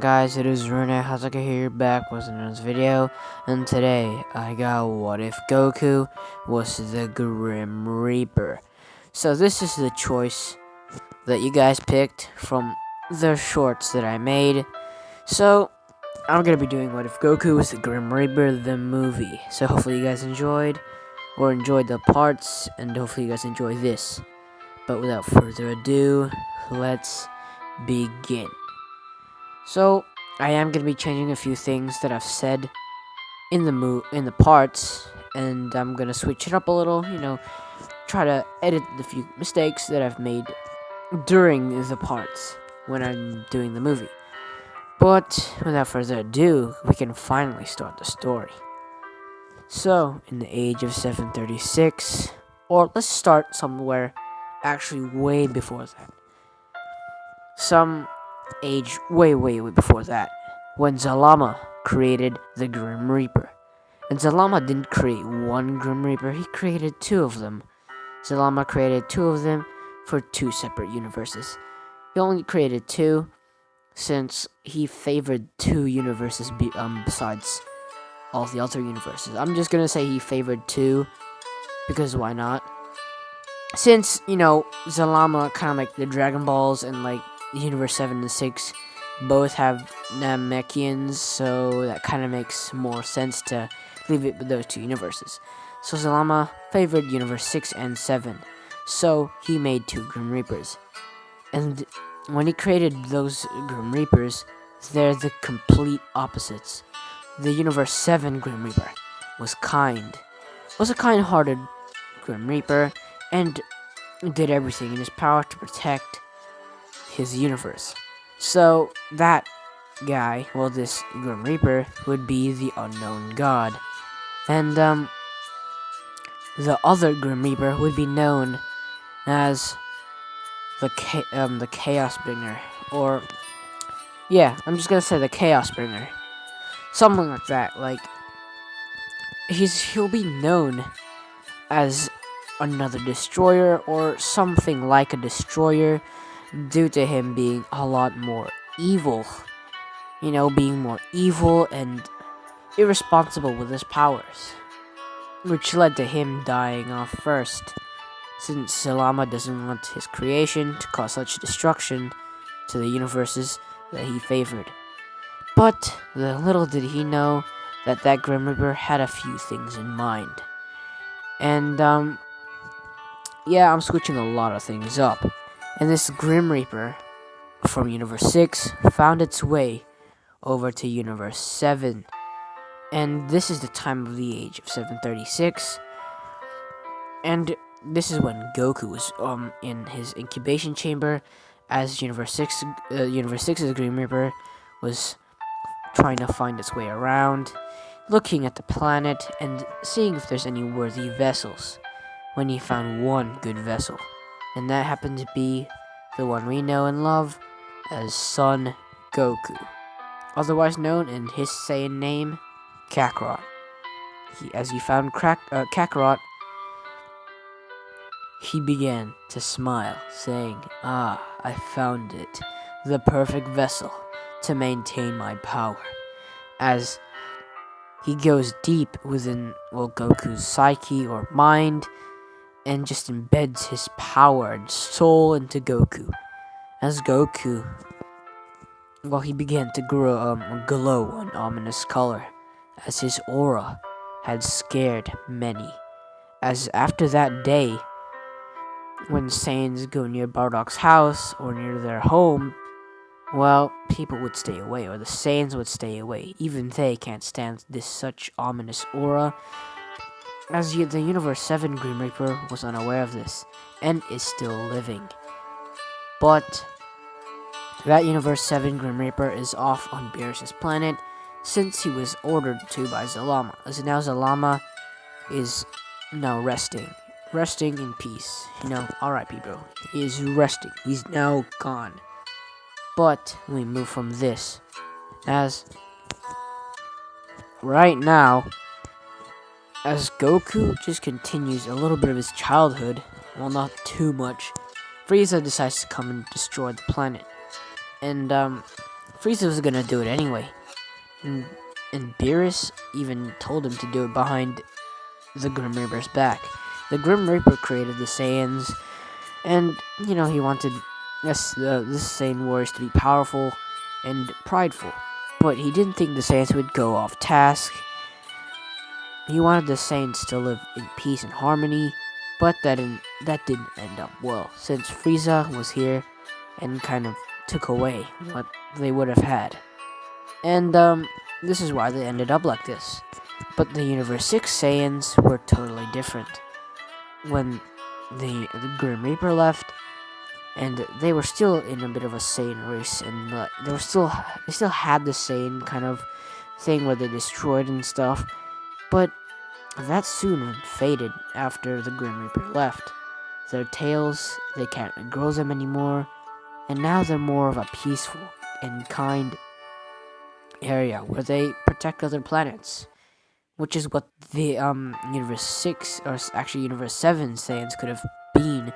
guys, it is Rinne-Hatake here, back with another video, and today I got what if Goku was the Grim Reaper. So this is the choice that you guys picked from the shorts that I made. So I'm gonna be doing what if Goku was the Grim Reaper, the movie. So hopefully you guys enjoyed the parts, and hopefully you guys enjoy this. But without further ado, let's begin. So I am gonna be changing a few things that I've said in the parts, and I'm gonna switch it up a little. Try to edit the few mistakes that I've made during the parts when I'm doing the movie. But without further ado, we can finally start the story. So, in the age of 736, or let's start somewhere actually way before that. Some age way before that, when Zalama created the Grim Reaper. And Zalama didn't create one Grim Reaper, he created two of them. Zalama created two of them for two separate universes. He only created two since he favored two universes besides all the other universes. I'm just gonna say he favored two, because why not? Since, Zalama kind of like the Dragon Balls and like Universe 7 and 6 both have Namekians, so that kind of makes more sense to leave it with those two universes. So Zalama favored Universe 6 and 7, so he made two Grim Reapers. And when he created those Grim Reapers, they're the complete opposites. The Universe 7 Grim Reaper was a kind-hearted Grim Reaper, and did everything in his power to protect his universe. So that guy, this Grim Reaper, would be the unknown god. And the other Grim Reaper would be known as the Chaos Bringer, or I'm just gonna say the Chaos Bringer, something like that. Like he'll be known as another destroyer or something like a destroyer, due to him being a lot more evil. Being more evil and irresponsible with his powers, which led to him dying off first, since Zalama doesn't want his creation to cause such destruction to the universes that he favored. But little did he know that Grim Reaper had a few things in mind. And I'm switching a lot of things up. And this Grim Reaper from Universe 6 found its way over to Universe 7. And this is the time of the age of 736. And this is when Goku was in his incubation chamber, as Universe 6's Grim Reaper was trying to find its way around, looking at the planet and seeing if there's any worthy vessels, when he found one good vessel. And that happened to be the one we know and love as Son Goku, otherwise known in his Saiyan name, Kakarot. As he found Kakarot, he began to smile, saying, I found it, the perfect vessel to maintain my power. As he goes deep within Goku's psyche or mind, and just embeds his power and soul into Goku. As Goku, he began to glow an ominous color, as his aura had scared many. As after that day, when Saiyans go near Bardock's house or near their home, people would stay away, or the Saiyans would stay away. Even they can't stand this such ominous aura. As the Universe 7 Grim Reaper was unaware of this, and is still living. But that Universe 7 Grim Reaper is off on Beerus' planet, since he was ordered to by Zalama. As now Zalama is now resting in peace. R.I.P. bro. He is resting. He's now gone. But we move from this, as right now, as Goku just continues a little bit of his childhood, not too much, Frieza decides to come and destroy the planet. And Frieza was gonna do it anyway. And, and Beerus even told him to do it behind the Grim Reaper's back. The Grim Reaper created the Saiyans, and, he wanted this Saiyan warriors to be powerful and prideful. But he didn't think the Saiyans would go off task. He wanted the Saiyans to live in peace and harmony, but that didn't end up well, since Frieza was here and kind of took away what they would have had. And this is why they ended up like this. But the Universe 6 Saiyans were totally different. When the Grim Reaper left, and they were still in a bit of a Saiyan race, and they still had the Saiyan kind of thing where they destroyed and stuff, but that soon faded after the Grim Reaper left. Their tails, they can't grow them anymore, and now they're more of a peaceful and kind area where they protect other planets, which is what the Universe 6, or actually Universe 7 Saiyans could have been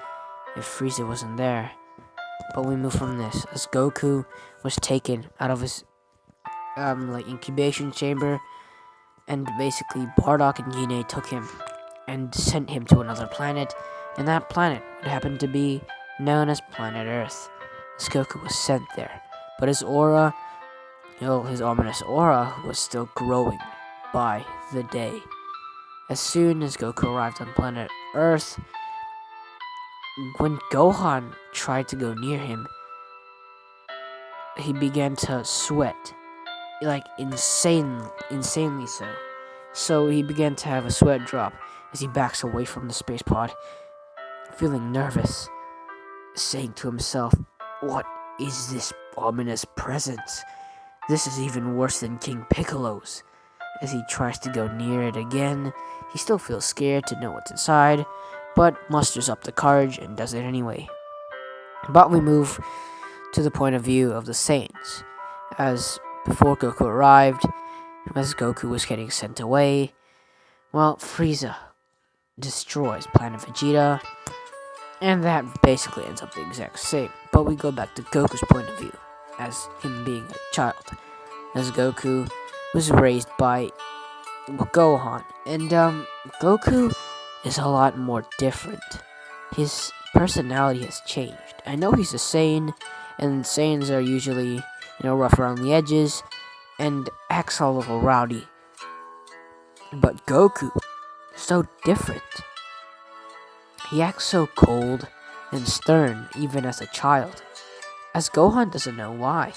if Frieza wasn't there. But we move from this, as Goku was taken out of his incubation chamber, and basically Bardock and Gine took him and sent him to another planet, and that planet would happen to be known as Planet Earth. As Goku was sent there, but his aura, his ominous aura, was still growing by the day. As soon as Goku arrived on planet Earth, when Gohan tried to go near him, he began to sweat, like insanely so. So he began to have a sweat drop as he backs away from the space pod, feeling nervous, saying to himself, "What is this ominous presence? This is even worse than King Piccolo's." As he tries to go near it again, he still feels scared to know what's inside, but musters up the courage and does it anyway. But we move to the point of view of the Saiyans. As before Goku arrived, as Goku was getting sent away, Frieza destroys Planet Vegeta, and that basically ends up the exact same. But we go back to Goku's point of view, as him being a child. As Goku was raised by Gohan, and Goku is a lot more different. His personality has changed. I know he's a Saiyan, and Saiyans are usually, rough around the edges, and acts a little rowdy. But Goku is so different. He acts so cold and stern, even as a child, as Gohan doesn't know why.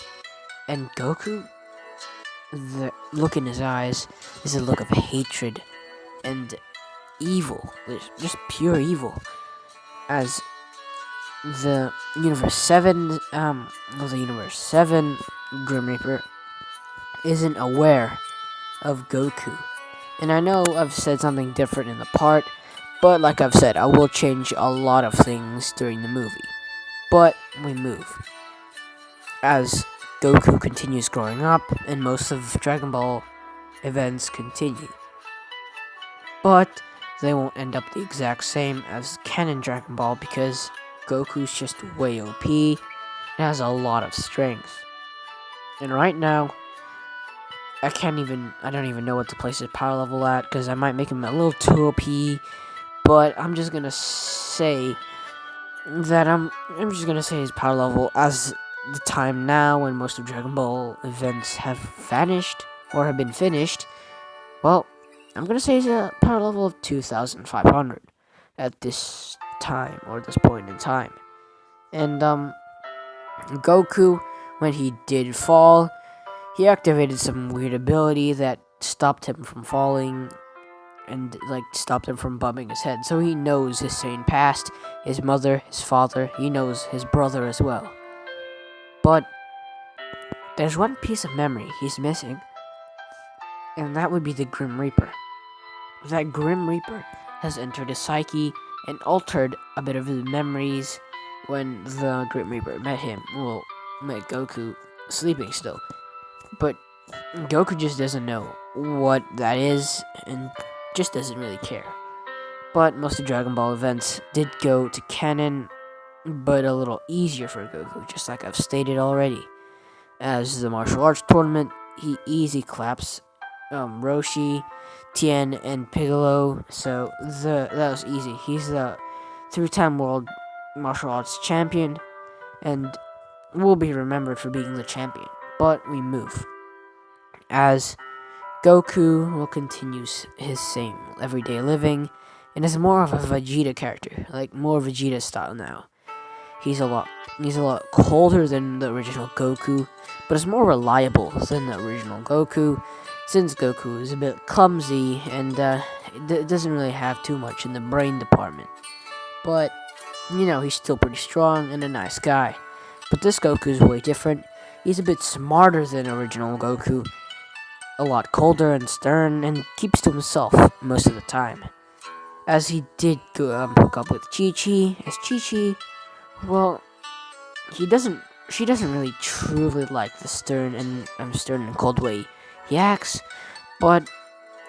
And Goku, the look in his eyes is a look of hatred and evil, just pure evil. As the Universe 7, Grim Reaper isn't aware of Goku. And I know I've said something different in the part, but like I've said, I will change a lot of things during the movie. But we move. As Goku continues growing up, and most of Dragon Ball events continue. But they won't end up the exact same as canon Dragon Ball, because Goku's just way OP and has a lot of strength. And right now, I don't even know what to place his power level at, because I might make him a little too OP. But I'm just gonna say that I'm just gonna say his power level as the time now when most of Dragon Ball events have vanished or have been finished. Well, I'm gonna say he's a power level of 2,500 at this time, or this point in time. And Goku, when he did fall, he activated some weird ability that stopped him from falling and stopped him from bumping his head. So he knows his Saiyan past, his mother, his father, he knows his brother as well. But there's one piece of memory he's missing, and that would be the Grim Reaper. That Grim Reaper has entered his psyche and altered a bit of his memories when the Grim Reaper met him. Well, met Goku sleeping still. But Goku just doesn't know what that is and just doesn't really care. But most of Dragon Ball events did go to canon, but a little easier for Goku, just like I've stated already. as the martial arts tournament. He easy claps Roshi, Tien, and Piccolo. So that was easy. He's the three-time world martial arts champion, and will be remembered for being the champion. But we move as Goku will continue his same everyday living, and is more of a Vegeta character, like more Vegeta style now. He's a lot colder than the original Goku, but is more reliable than the original Goku, since Goku is a bit clumsy and doesn't really have too much in the brain department. But he's still pretty strong and a nice guy. But this Goku is way different. He's a bit smarter than original Goku, a lot colder and stern, and keeps to himself most of the time. As he did hook up with Chi-Chi, as Chi-Chi, well, she doesn't really truly like the stern and cold way he acts, but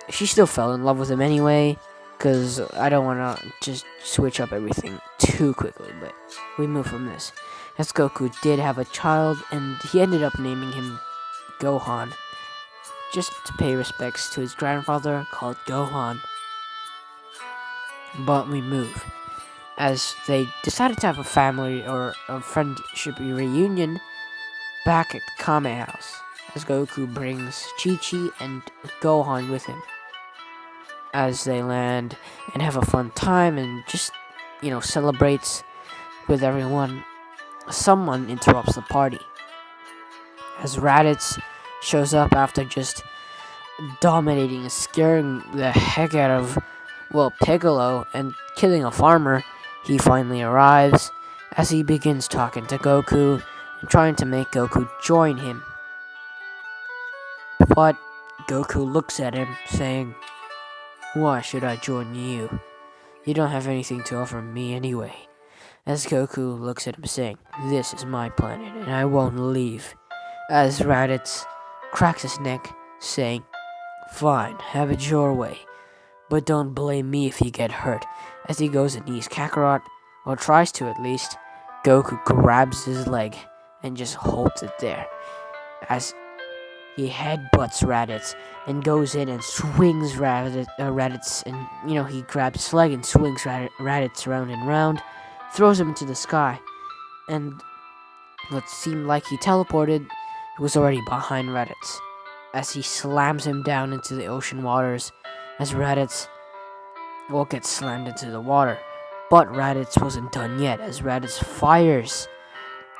she still fell in love with him anyway, because I don't want to just switch up everything too quickly, but we move from this. As Goku did have a child, and he ended up naming him Gohan, just to pay respects to his grandfather called Gohan. But we move, as they decided to have a family or a friendship reunion back at Kame House, as Goku brings Chi-Chi and Gohan with him. As they land and have a fun time and just, celebrates with everyone, someone interrupts the party. As Raditz shows up after just dominating and scaring the heck out of, Piccolo and killing a farmer, he finally arrives as he begins talking to Goku and trying to make Goku join him. But Goku looks at him, saying, "Why should I join you? You don't have anything to offer me anyway." As Goku looks at him, saying, "This is my planet and I won't leave." As Raditz cracks his neck, saying, "Fine, have it your way, but don't blame me if you get hurt." As he goes and knees Kakarot, or tries to at least, Goku grabs his leg and just holds it there. As he headbutts Raditz and goes in and swings Raditz, and he grabs his leg and swings Raditz round and round, throws him into the sky, and what seemed like he teleported was already behind Raditz, as he slams him down into the ocean waters, as Raditz gets slammed into the water. But Raditz wasn't done yet, as Raditz fires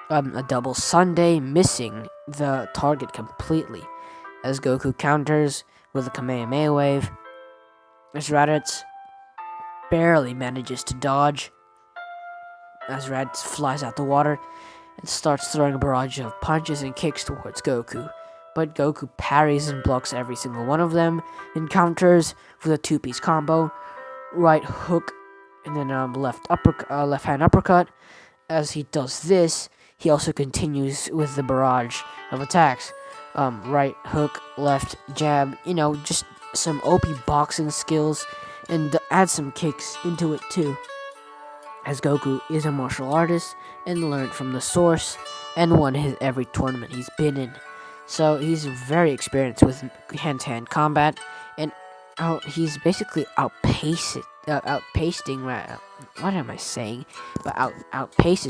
a double Sunday, missing the target completely, as Goku counters with a Kamehameha wave, as Raditz barely manages to dodge, as Raditz flies out the water and starts throwing a barrage of punches and kicks towards Goku. But Goku parries and blocks every single one of them, and counters with a two-piece combo, right hook, and then left hand uppercut. As he does this, he also continues with the barrage of attacks. Right hook, left jab, just some OP boxing skills, and add some kicks into it too. As Goku is a martial artist and learned from the source and won every tournament he's been in. So he's very experienced with hand-to-hand combat, and he's basically outpaces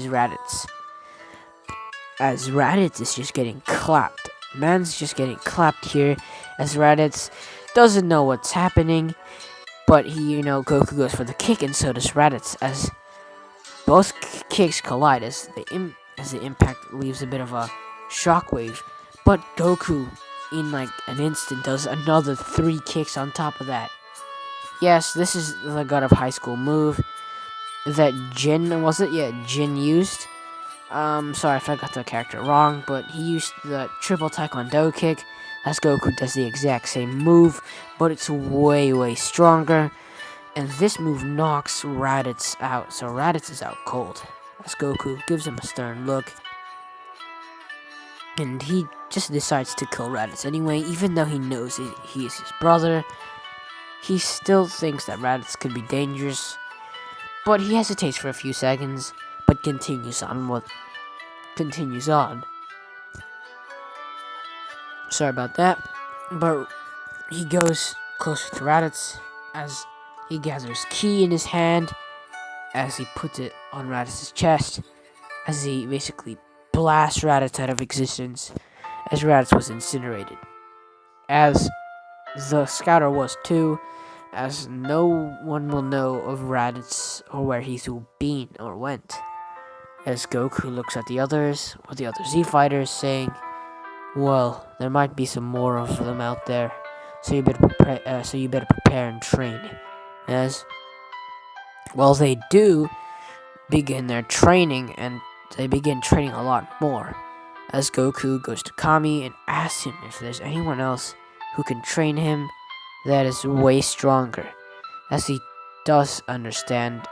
Raditz. As Raditz is just getting clapped. Man's just getting clapped here, as Raditz doesn't know what's happening, but Goku goes for the kick, and so does Raditz, as both kicks collide, as the impact leaves a bit of a shockwave. But Goku, in an instant, does another 3 kicks on top of that. Yes, this is the God of High School move that Jin used. Sorry if I got the character wrong, but he used the triple Taekwondo kick, as Goku does the exact same move, but it's way, way stronger. And this move knocks Raditz out, so Raditz is out cold, as Goku gives him a stern look, and he just decides to kill Raditz anyway, even though he knows he is his brother. He still thinks that Raditz could be dangerous, but he hesitates for a few seconds, but continues on. Sorry about that. But he goes closer to Raditz as he gathers key in his hand, as he puts it on Raditz's chest, as he basically blasts Raditz out of existence, as Raditz was incinerated. As the scouter was too, as no one will know of Raditz or where he's been or went. As Goku looks at the others, or the other Z fighters, saying, "Well, there might be some more of them out there, so you better prepare and train." As well, they do begin their training, and they begin training a lot more. As Goku goes to Kami and asks him if there's anyone else who can train him that is way stronger, as he does understand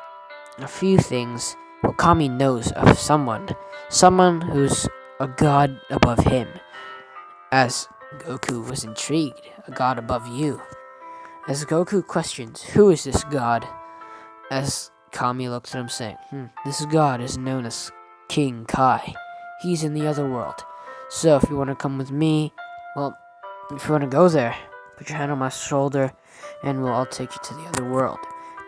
a few things. Well, Kami knows of someone who's a god above him. As Goku was intrigued, a god above you. As Goku questions, who is this god? As Kami looks at him saying, this god is known as King Kai. He's in the other world. So if you want to come with me, well, if you want to go there, put your hand on my shoulder and I'll take you to the other world.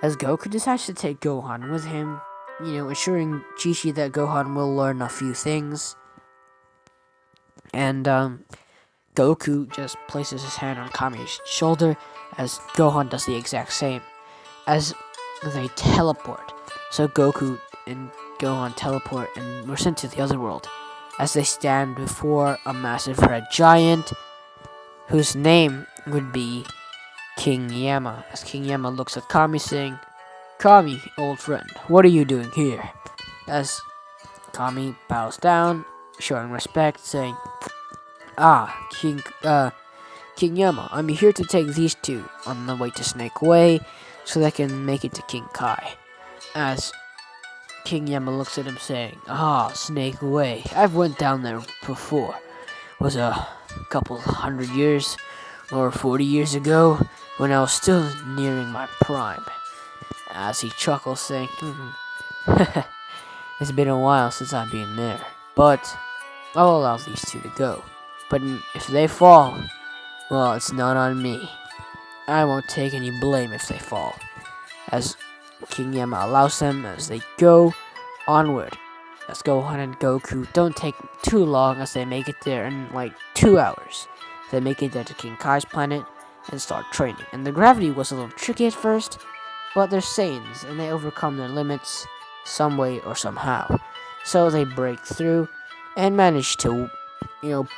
As Goku decides to take Gohan with him, assuring Chi-Chi that Gohan will learn a few things. And Goku just places his hand on Kami's shoulder as Gohan does the exact same. As they teleport. So Goku and Gohan teleport and were sent to the other world. As they stand before a massive red giant whose name would be King Yama. As King Yama looks at Kami saying, "Kami, old friend, what are you doing here?" As Kami bows down, showing respect, saying, King Yama, I'm here to take these two on the way to Snake Way so they can make it to King Kai." As King Yama looks at him saying, Snake Way, I've went down there before. It was a couple 100 years or 40 years ago when I was still nearing my prime. As he chuckles saying, it's been a while since I've been there, but I'll allow these two to go. But if they fall, well, it's not on me. I won't take any blame if they fall. As King Yama allows them as they go onward. As Gohan and Goku don't take too long as they make it there in like 2 hours. They make it there to King Kai's planet and start training. And the gravity was a little tricky at first, but they're Saiyans and they overcome their limits some way or somehow. So they break through and manage to,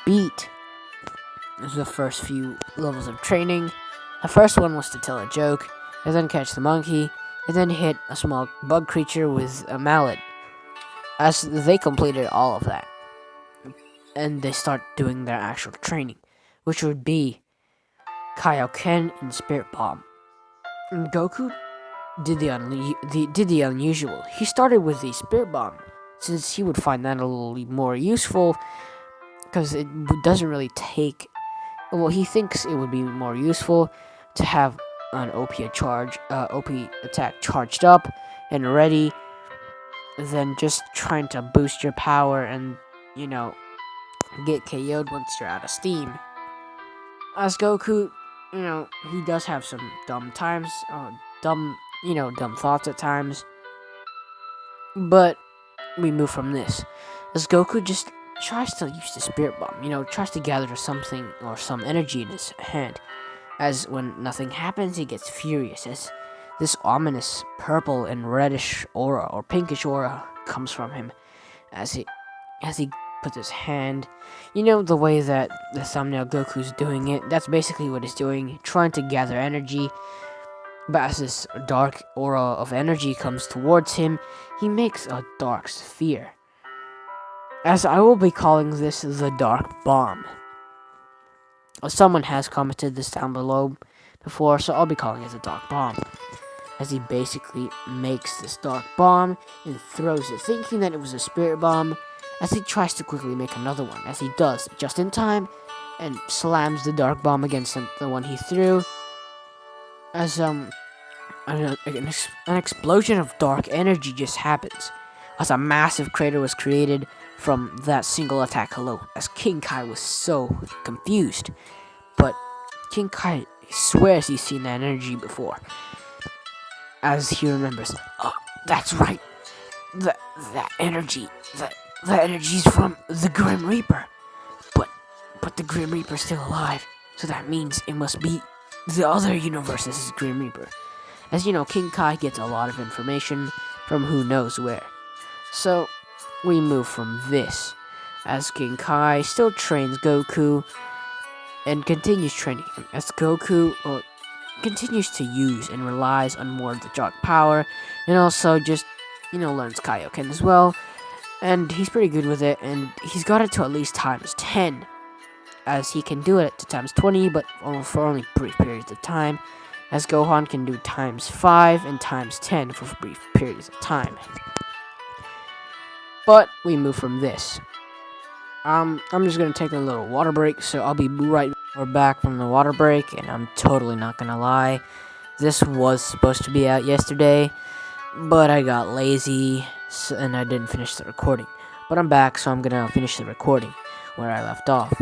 beat the first few levels of training. The first one was to tell a joke, and then catch the monkey, and then hit a small bug creature with a mallet. As they completed all of that, and they start doing their actual training, which would be Kaioken and Spirit Bomb. And Goku did the unusual. He started with the Spirit Bomb, since he would find that a little more useful, because it doesn't really take. Well, he thinks it would be more useful to have an OP attack charged up and ready than just trying to boost your power and, get KO'd once you're out of steam. As Goku, he does have some dumb thoughts at times. But we move from this. As Goku just tries to use the Spirit Bomb, tries to gather something or some energy in his hand. As when nothing happens, he gets furious as this ominous purple and reddish aura or pinkish aura comes from him as he puts his hand, the way that the thumbnail Goku's doing it. That's basically what he's doing, trying to gather energy. But as this dark aura of energy comes towards him, he makes a dark sphere. As I will be calling this the Dark Bomb. Someone has commented this down below before, so I'll be calling it the Dark Bomb. As he basically makes this Dark Bomb and throws it, thinking that it was a Spirit Bomb, as he tries to quickly make another one, as he does just in time, and slams the Dark Bomb against the one he threw. As an explosion of dark energy just happens, as a massive crater was created from that single attack alone, as King Kai was so confused. But King Kai swears he's seen that energy before, as he remembers, oh, that's right, that, that energy, that energy's from the Grim Reaper. But the Grim Reaper's still alive, so that means it must be the other universe's Grim Reaper. As you know, King Kai gets a lot of information from who knows where. So, we move from this, as King Kai still trains Goku and continues training him, as Goku continues to use and relies on more of the dark power, and also just, learns Kaioken as well, and he's pretty good with it, and he's got it to at least times 10, as he can do it to times 20, but for only brief periods of time, as Gohan can do times 5 and times 10 for brief periods of time. But we move from this. I'm just gonna take a little water break, so I'll be right back from the water break, and I'm totally not gonna lie. This was supposed to be out yesterday, but I got lazy, and I didn't finish the recording. But I'm back, so I'm gonna finish the recording where I left off.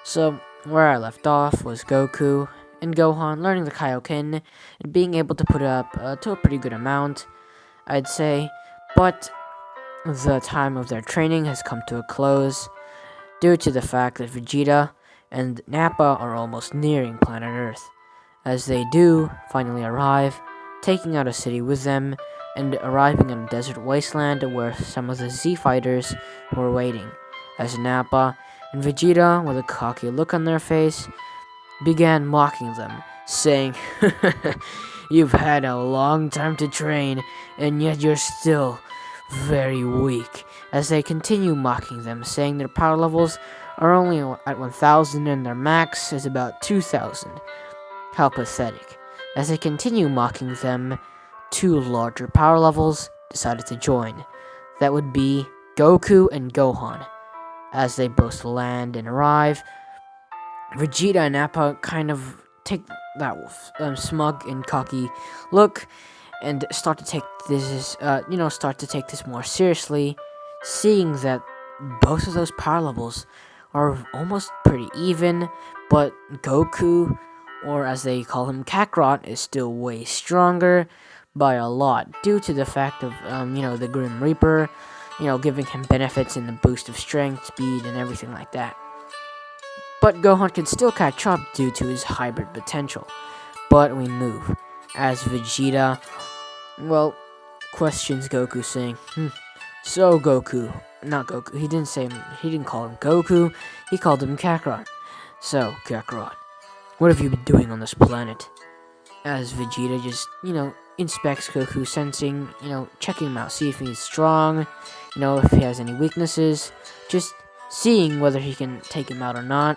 So, where I left off was Goku and Gohan learning the Kaioken and being able to put it up to a pretty good amount, I'd say. But the time of their training has come to a close due to the fact that Vegeta and Nappa are almost nearing planet Earth, as they do finally arrive, taking out a city with them and arriving in a desert wasteland where some of the Z fighters were waiting, as Nappa and Vegeta, with a cocky look on their face, began mocking them, saying, "You've had a long time to train, and yet you're still very weak," as they continue mocking them, saying their power levels are only at 1000 and their max is about 2000. How pathetic. As they continue mocking them, two larger power levels decided to join. That would be Goku and Gohan. As they both land and arrive, Vegeta and Nappa kind of take that smug and cocky look and start to take this more seriously, seeing that both of those power levels are almost pretty even, but Goku, or as they call him, Kakarot, is still way stronger by a lot due to the fact of the Grim Reaper, giving him benefits in the boost of strength, speed, and everything like that. But Gohan can still catch up due to his hybrid potential. But we move, as Vegeta, questions Goku, saying, "So Goku, not Goku, he didn't call him Goku, he called him Kakarot. So, Kakarot, what have you been doing on this planet?" As Vegeta just, inspects Goku, sensing, checking him out, see if he's strong, if he has any weaknesses, just seeing whether he can take him out or not.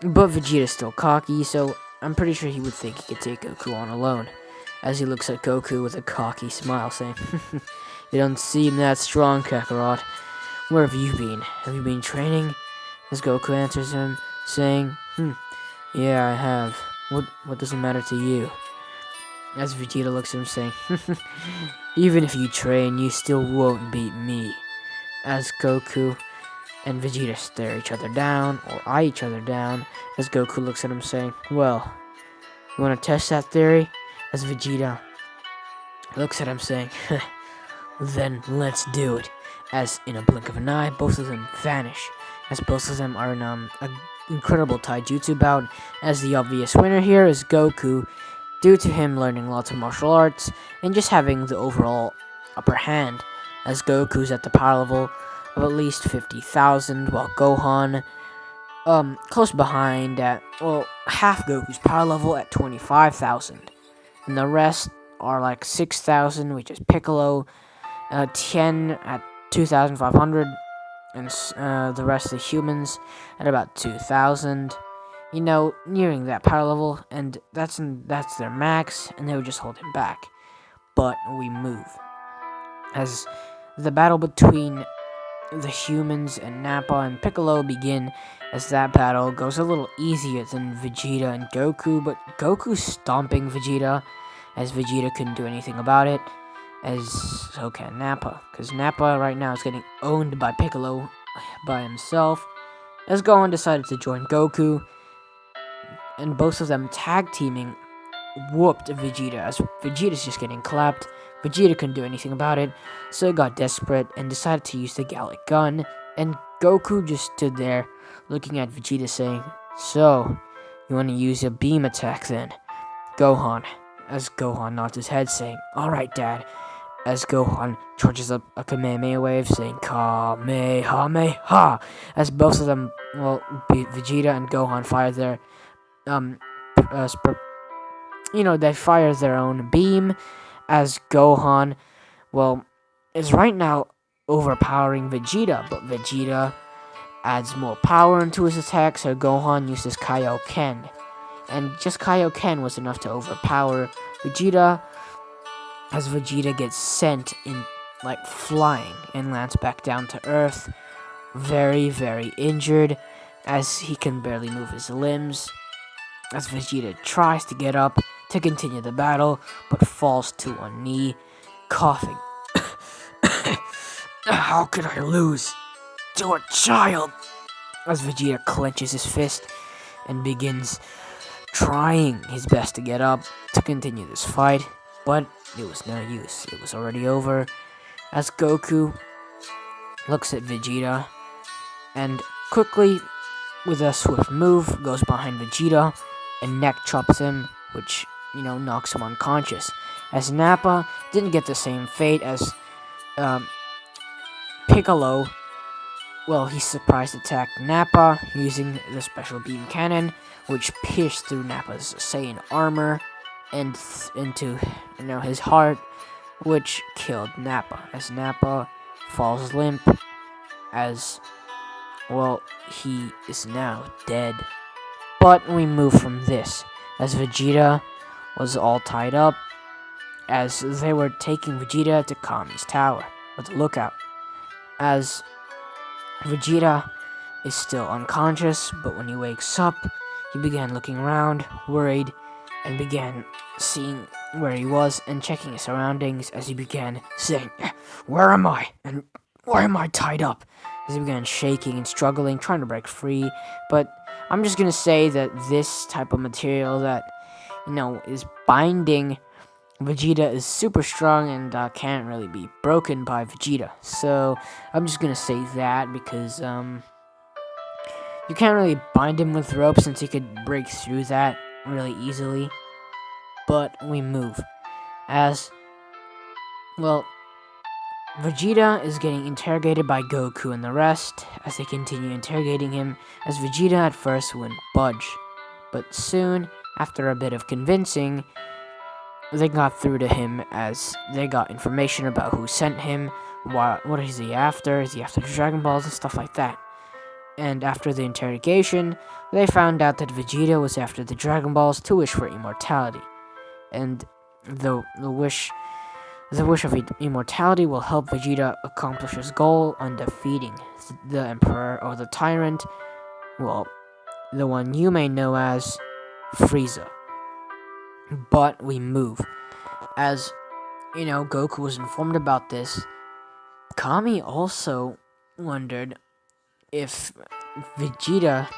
But Vegeta's still cocky, so I'm pretty sure he would think he could take Goku on alone, as he looks at Goku with a cocky smile, saying, "You don't seem that strong, Kakarot. Where have you been? Have you been training?" As Goku answers him, saying, "Yeah, I have. What does it matter to you?" As Vegeta looks at him, saying, "Even if you train, you still won't beat me." As Goku and Vegeta stare each other down, or eye each other down, as Goku looks at him, saying, "Well, you want to test that theory?" As Vegeta looks at him, saying, "Then let's do it." As in a blink of an eye, both of them vanish, as both of them are in an incredible taijutsu bout, as the obvious winner here is Goku, due to him learning lots of martial arts and just having the overall upper hand, as Goku's at the power level of at least 50,000, while Gohan, close behind at, half Goku's power level at 25,000. And the rest are like 6,000, which is Piccolo, 10 at 2,500, and the rest of the humans at about 2,000. Nearing that power level, and that's their max, and they would just hold him back. But we move, as the battle between the humans and Nappa and Piccolo begin, as that battle goes a little easier than Vegeta and Goku, but Goku's stomping Vegeta, as Vegeta couldn't do anything about it, as so can Nappa, because Nappa right now is getting owned by Piccolo by himself, as Gohan decided to join Goku, and both of them tag teaming whooped Vegeta, as Vegeta's just getting clapped. Vegeta couldn't do anything about it, so he got desperate and decided to use the Gallic Gun, and Goku just stood there looking at Vegeta saying, "So, you want to use a beam attack then, Gohan?" As Gohan nods his head saying, "Alright, Dad," as Gohan charges up a Kamehameha wave saying, "Kamehameha," as both of them, Vegeta and Gohan fire their, they fire their own beam, as Gohan, is right now overpowering Vegeta, but Vegeta adds more power into his attack, so Gohan uses Kaioken. And just Kaioken was enough to overpower Vegeta, as Vegeta gets sent in, flying, and lands back down to Earth, very, very injured, as he can barely move his limbs, as Vegeta tries to get up to continue the battle, but falls to one knee, coughing. "How could I lose to a child?" As Vegeta clenches his fist and begins trying his best to get up to continue this fight, but it was no use. It was already over, as Goku looks at Vegeta and quickly, with a swift move, goes behind Vegeta and neck chops him, which, knocks him unconscious. As Nappa didn't get the same fate as Piccolo, he surprise attacked Nappa using the special beam cannon, which pierced through Nappa's Saiyan armor and into his heart, which killed Nappa, as Nappa falls limp, as he is now dead. But we move from this, as Vegeta was all tied up, as they were taking Vegeta to Kami's tower, or the lookout, as Vegeta is still unconscious, but when he wakes up, he began looking around, worried, and began seeing where he was and checking his surroundings, as he began saying, "Where am I? And why am I tied up?" As he began shaking and struggling, trying to break free. But I'm just gonna say that this type of material that, is binding Vegeta is super strong and can't really be broken by Vegeta. So I'm just gonna say that because you can't really bind him with rope since he could break through that really easily. But we move, as Vegeta is getting interrogated by Goku and the rest as they continue interrogating him, as Vegeta at first wouldn't budge, but soon, after a bit of convincing, they got through to him, as they got information about who sent him, what is he after the Dragon Balls and stuff like that. And after the interrogation, they found out that Vegeta was after the Dragon Balls to wish for immortality, and the wish of immortality will help Vegeta accomplish his goal on defeating the Emperor, or the Tyrant, the one you may know as Frieza. But we move, as Goku was informed about this. Kami also wondered if Vegeta,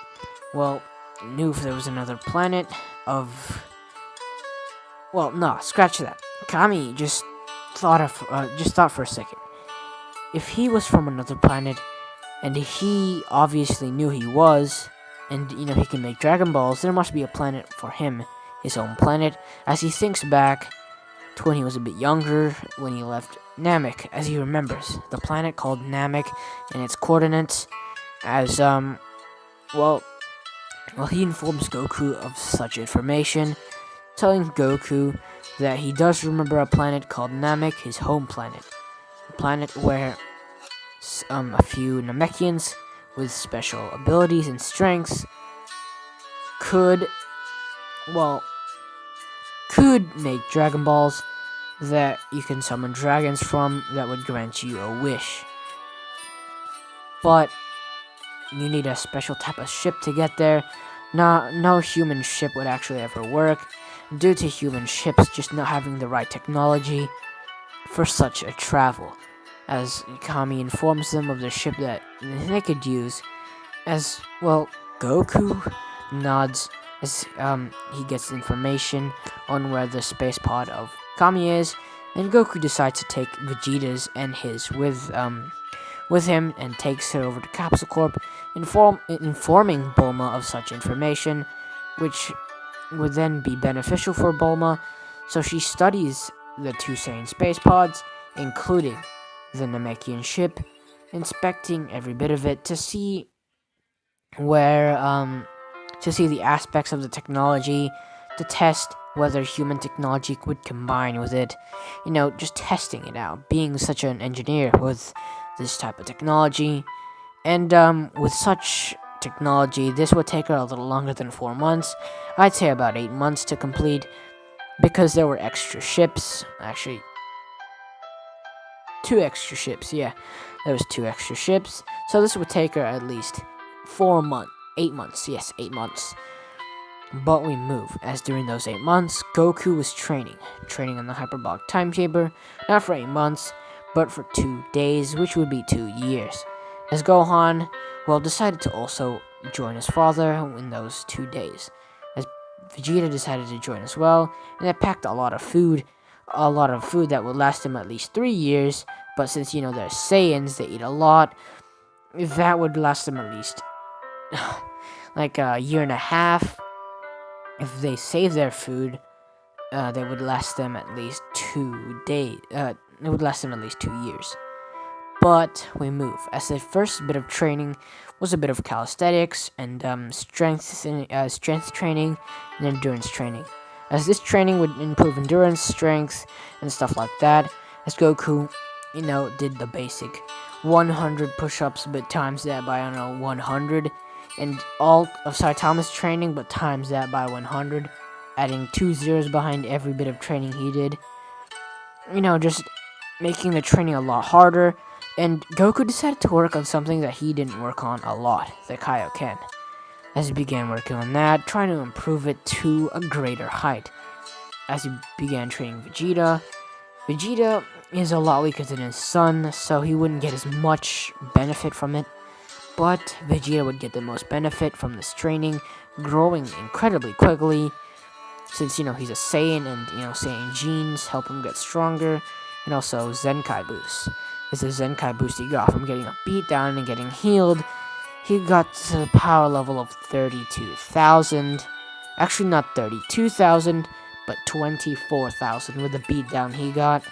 knew if there was another planet of. No, scratch that. Kami just thought for a second. If he was from another planet, and he obviously knew he was, and he can make Dragon Balls, there must be a planet for him, his own planet, as he thinks back to when he was a bit younger, when he left Namek, as he remembers the planet called Namek and its coordinates, as he informs Goku of such information, telling Goku that he does remember a planet called Namek, his home planet, a planet where a few Namekians with special abilities and strengths could make Dragon Balls that you can summon dragons from that would grant you a wish. But you need a special type of ship to get there. No human ship would actually ever work, due to human ships just not having the right technology for such a travel, as Kami informs them of the ship that they could use. As well, Goku nods as he gets information on where the space pod of Kami is, and Goku decides to take Vegeta's and his with him and takes her over to Capsule Corp, informing Bulma of such information, which would then be beneficial for Bulma. So she studies the two Saiyan space pods, including the Namekian ship, inspecting every bit of it to see where to see the aspects of the technology, to test whether human technology would combine with it. Just testing it out, being such an engineer with this type of technology. And with such technology, this would take her a little longer than 4 months. I'd say about 8 months to complete, because there were extra ships. Actually, 2 extra ships, yeah. There was 2 extra ships. So this would take her at least 8 months, yes, 8 months. But we move, as during those 8 months, Goku was training in the hyperbolic time chamber, not for 8 months, but for 2 days, which would be 2 years. As Gohan, decided to also join his father in those 2 days. As Vegeta decided to join as well, and they packed a lot of food that would last them at least 3 years, but since, they're Saiyans, they eat a lot, that would last them at least like a year and a half. If they save their food, they would last them at least 2 days. It would last them at least 2 years. But we move, as the first bit of training was a bit of calisthenics and strength training and endurance training. As this training would improve endurance, strength, and stuff like that. As Goku, did the basic 100 push-ups, but times that by 100. And all of Saitama's training, but times that by 100, adding 2 zeros behind every bit of training he did. Just making the training a lot harder. And Goku decided to work on something that he didn't work on a lot, the Kaioken. As he began working on that, trying to improve it to a greater height. As he began training Vegeta is a lot weaker than his son, so he wouldn't get as much benefit from it. But Vegeta would get the most benefit from this training, growing incredibly quickly, since, he's a Saiyan, and, Saiyan genes help him get stronger, and also Zenkai boost. As the Zenkai boost he got from getting a beat down and getting healed, he got to the power level of 32,000. Actually, not 32,000, but 24,000 with the beatdown he got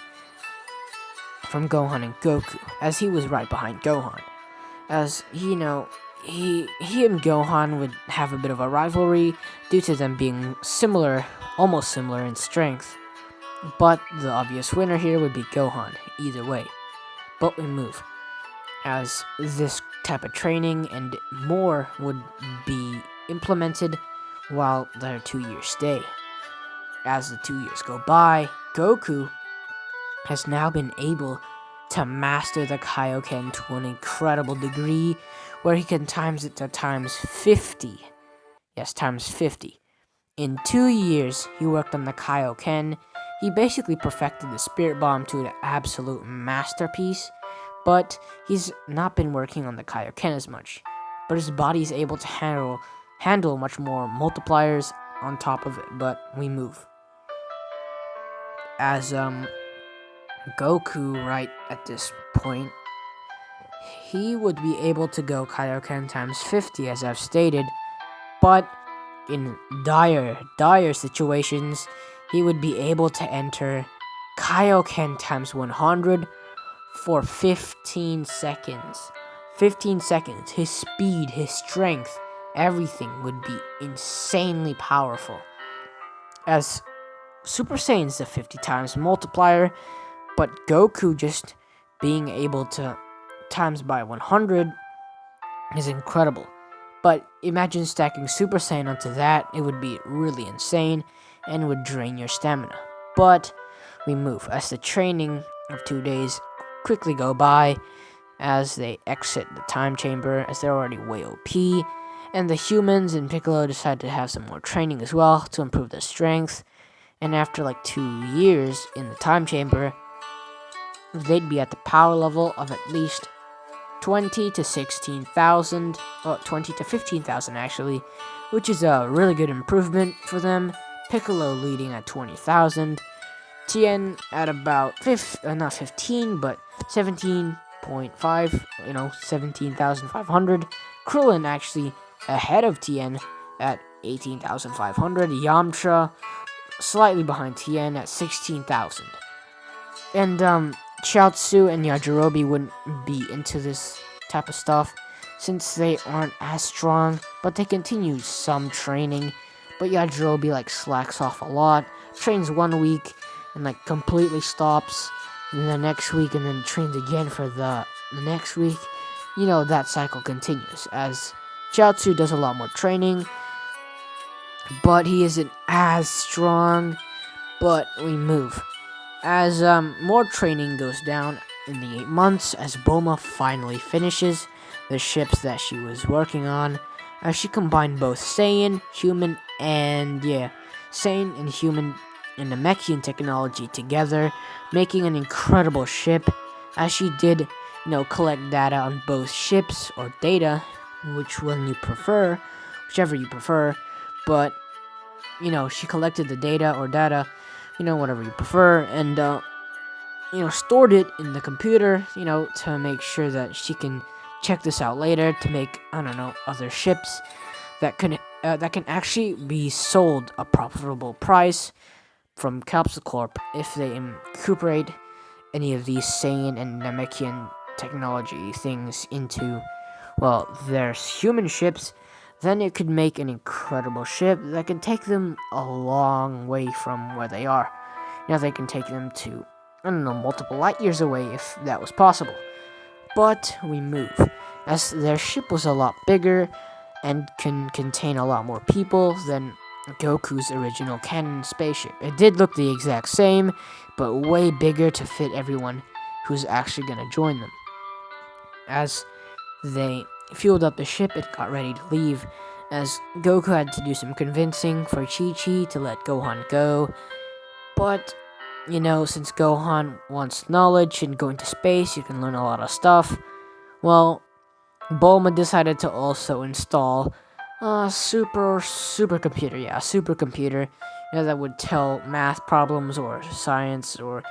from Gohan and Goku, as he was right behind Gohan. As, he and Gohan would have a bit of a rivalry due to them being almost similar in strength. But the obvious winner here would be Gohan, either way. But we move, as this type of training and more would be implemented while their 2-year stay. As the 2 years go by, Goku has now been able to master the Kaioken to an incredible degree, where he can times it to times 50. Yes, times 50. In 2 years, he worked on the Kaioken. He basically perfected the Spirit Bomb to an absolute masterpiece, but he's not been working on the Kaioken as much. But his body is able to handle much more multipliers on top of it. But we move, as Goku, right at this point, he would be able to go Kaioken times 50, as I've stated, but in dire situations, he would be able to enter Kaioken times 100 for 15 seconds. 15 seconds. His speed, his strength, everything would be insanely powerful. As Super Saiyan's the 50 times multiplier, but Goku just being able to times by 100 is incredible. But imagine stacking Super Saiyan onto that, it would be really insane and would drain your stamina. But we move, as the training of 2 days quickly go by, as they exit the time chamber, as they're already way OP, and the humans and Piccolo decide to have some more training as well to improve their strength. And after like 2 years in the time chamber, they'd be at the power level of at least 20 to 16,000, 20 to 15,000 actually, which is a really good improvement for them. Piccolo leading at 20,000, Tien at about not 15, but 17.5, 17,500. Krillin actually ahead of Tien at 18,500. Yamcha slightly behind Tien at 16,000. And Chiaotzu and Yajirobe wouldn't be into this type of stuff since they aren't as strong, but they continue some training. But Yajirobe slacks off a lot, trains 1 week and completely stops, and the next week and then trains again for the next week. That cycle continues as Chiaotzu does a lot more training, but he isn't as strong. But we move. As more training goes down in the 8 months, as Bulma finally finishes the ships that she was working on, as she combined both Saiyan, human, and Saiyan and human and Namekian technology together, making an incredible ship, as she did, collect data on both ships or data, whichever you prefer, but, she collected the data or data, whatever you prefer, and, stored it in the computer, to make sure that she can check this out later to make, other ships that can actually be sold a profitable price from Capsule Corp if they incorporate any of these Saiyan and Namekian technology things into, their human ships. Then it could make an incredible ship that can take them a long way from where they are. They can take them to, multiple light years away if that was possible. But we move, as their ship was a lot bigger and can contain a lot more people than Goku's original canon spaceship. It did look the exact same, but way bigger to fit everyone who's actually going to join them. As they fueled up the ship, it got ready to leave, as Goku had to do some convincing for Chi-Chi to let Gohan go. But, since Gohan wants knowledge and going to space, you can learn a lot of stuff. Well, Bulma decided to also install a supercomputer, that would tell math problems or science or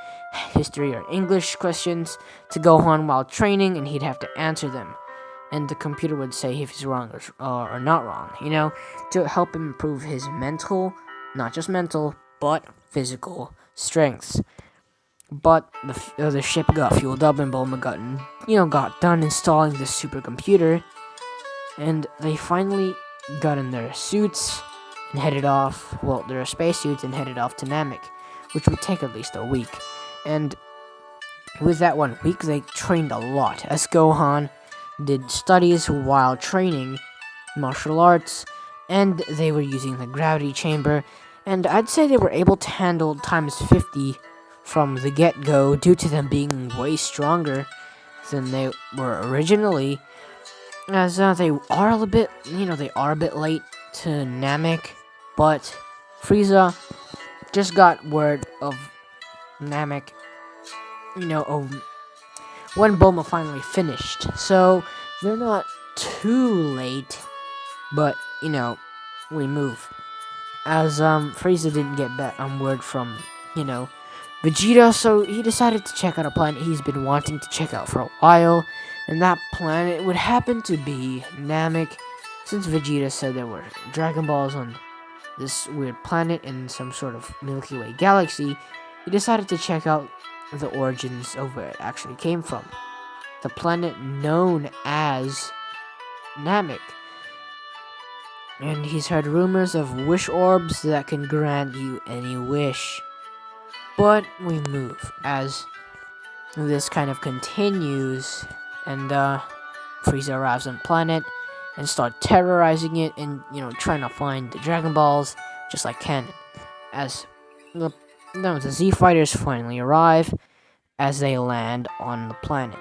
history or English questions to Gohan while training, and he'd have to answer them. And the computer would say if he's wrong or not wrong, to help him improve his mental, not just mental, but physical strengths. But the ship got fueled up and Bulma got done installing the supercomputer, and they finally got in their suits and headed off, their spacesuits, and headed off to Namek, which would take at least a week. And with that 1 week, they trained a lot, as Gohan did studies while training martial arts, and they were using the gravity chamber, and I'd say they were able to handle times 50 from the get-go due to them being way stronger than they were originally, as they are a bit late to Namek, but Frieza just got word of Namek, when Bulma finally finished, so they're not too late, but, we move. As, Frieza didn't get back on word from, Vegeta, so he decided to check out a planet he's been wanting to check out for a while, and that planet would happen to be Namek, since Vegeta said there were Dragon Balls on this weird planet in some sort of Milky Way galaxy. He decided to check out the origins of where it actually came from. The planet known as Namek. And he's heard rumors of wish orbs that can grant you any wish. But we move as this kind of continues, and Frieza arrives on the planet and start terrorizing it and, trying to find the Dragon Balls, just like canon. As the Z Fighters finally arrive as they land on the planet.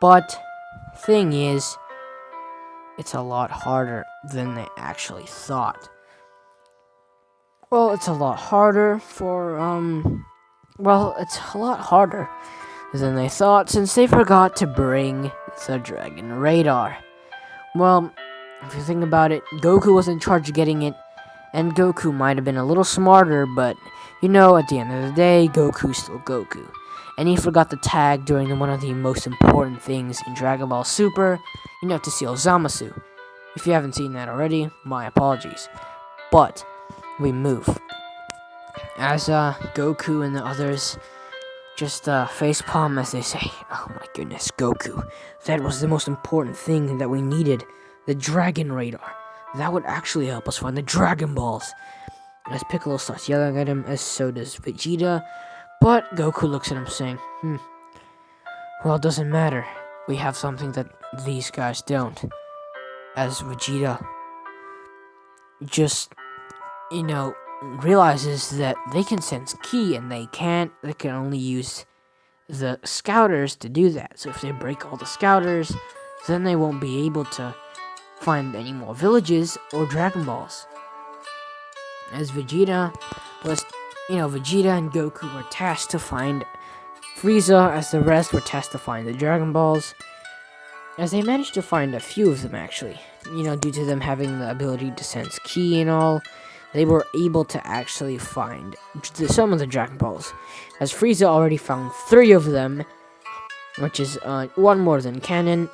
But thing is, it's a lot harder than they actually thought. Well, it's a lot harder for well, it's a lot harder than they thought since they forgot to bring the Dragon Radar. Well, if you think about it, Goku was in charge of getting it, and Goku might have been a little smarter, but at the end of the day, Goku's still Goku. And he forgot the tag during one of the most important things in Dragon Ball Super, to seal Zamasu. If you haven't seen that already, my apologies. But we move. As Goku and the others just facepalm as they say, "Oh my goodness, Goku, that was the most important thing that we needed, the Dragon Radar. That would actually help us find the Dragon Balls." As Piccolo starts yelling at him, as so does Vegeta, but Goku looks at him saying, well, it doesn't matter. We have something that these guys don't. As Vegeta just, realizes that they can sense ki and they can only use the scouters to do that. So if they break all the scouters, then they won't be able to find any more villages or Dragon Balls. As Vegeta and Goku were tasked to find Frieza, as the rest were tasked to find the Dragon Balls. As they managed to find a few of them, actually, due to them having the ability to sense ki and all, they were able to actually find some of the Dragon Balls. As Frieza already found 3 of them, which is one more than canon.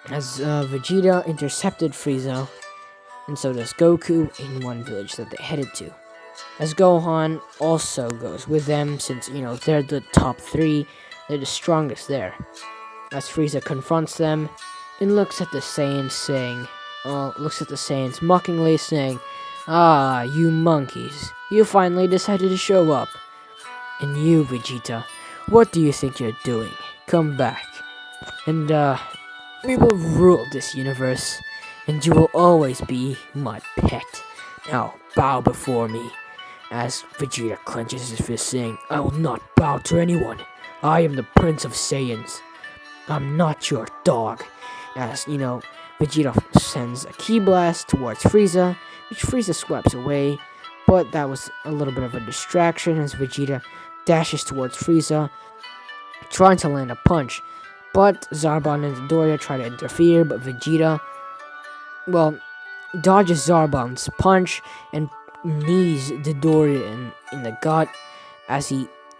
As Vegeta intercepted Frieza, and so does Goku in one village that they headed to. As Gohan also goes with them, since they're the top 3, they're the strongest there. As Frieza confronts them and looks at the Saiyans mockingly, saying, "Ah, you monkeys, you finally decided to show up. And you, Vegeta, what do you think you're doing? Come back, and we will rule this universe, and you will always be my pet. Now bow before me." As Vegeta clenches his fist, saying, "I will not bow to anyone. I am the Prince of Saiyans. I'm not your dog." As, Vegeta sends a ki blast towards Frieza, which Frieza swipes away, but that was a little bit of a distraction as Vegeta dashes towards Frieza, trying to land a punch. But Zarbon and Dodoria try to interfere, but Vegeta, dodges Zarbon's punch and knees Dodoria in the gut as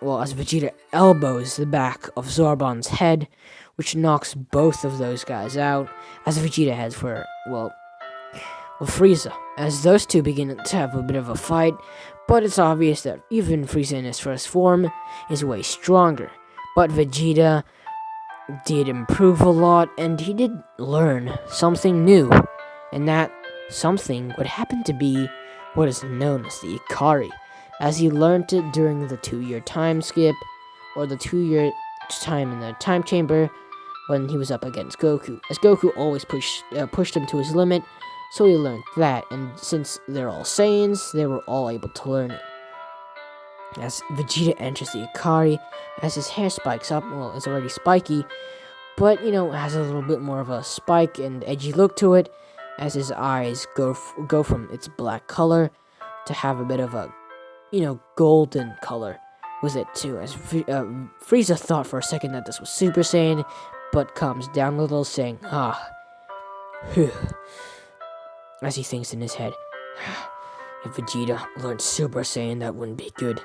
Vegeta elbows the back of Zarbon's head, which knocks both of those guys out, as Vegeta heads for, Frieza, as those two begin to have a bit of a fight, but it's obvious that even Frieza in his first form is way stronger. But Vegeta did improve a lot, and he did learn something new, and that something would happen to be what is known as the Ikari, as he learned it during the 2-year time skip, or the 2-year time in the time chamber, when he was up against Goku, as Goku always pushed him to his limit, so he learned that, and since they're all Saiyans, they were all able to learn it. As Vegeta enters the Ikari, as his hair spikes up, it's already spiky, but, has a little bit more of a spike and edgy look to it, as his eyes go from its black color to have a bit of a, golden color with it too, as Frieza thought for a second that this was Super Saiyan, but calms down a little, saying, phew, as he thinks in his head, if Vegeta learned Super Saiyan, that wouldn't be good.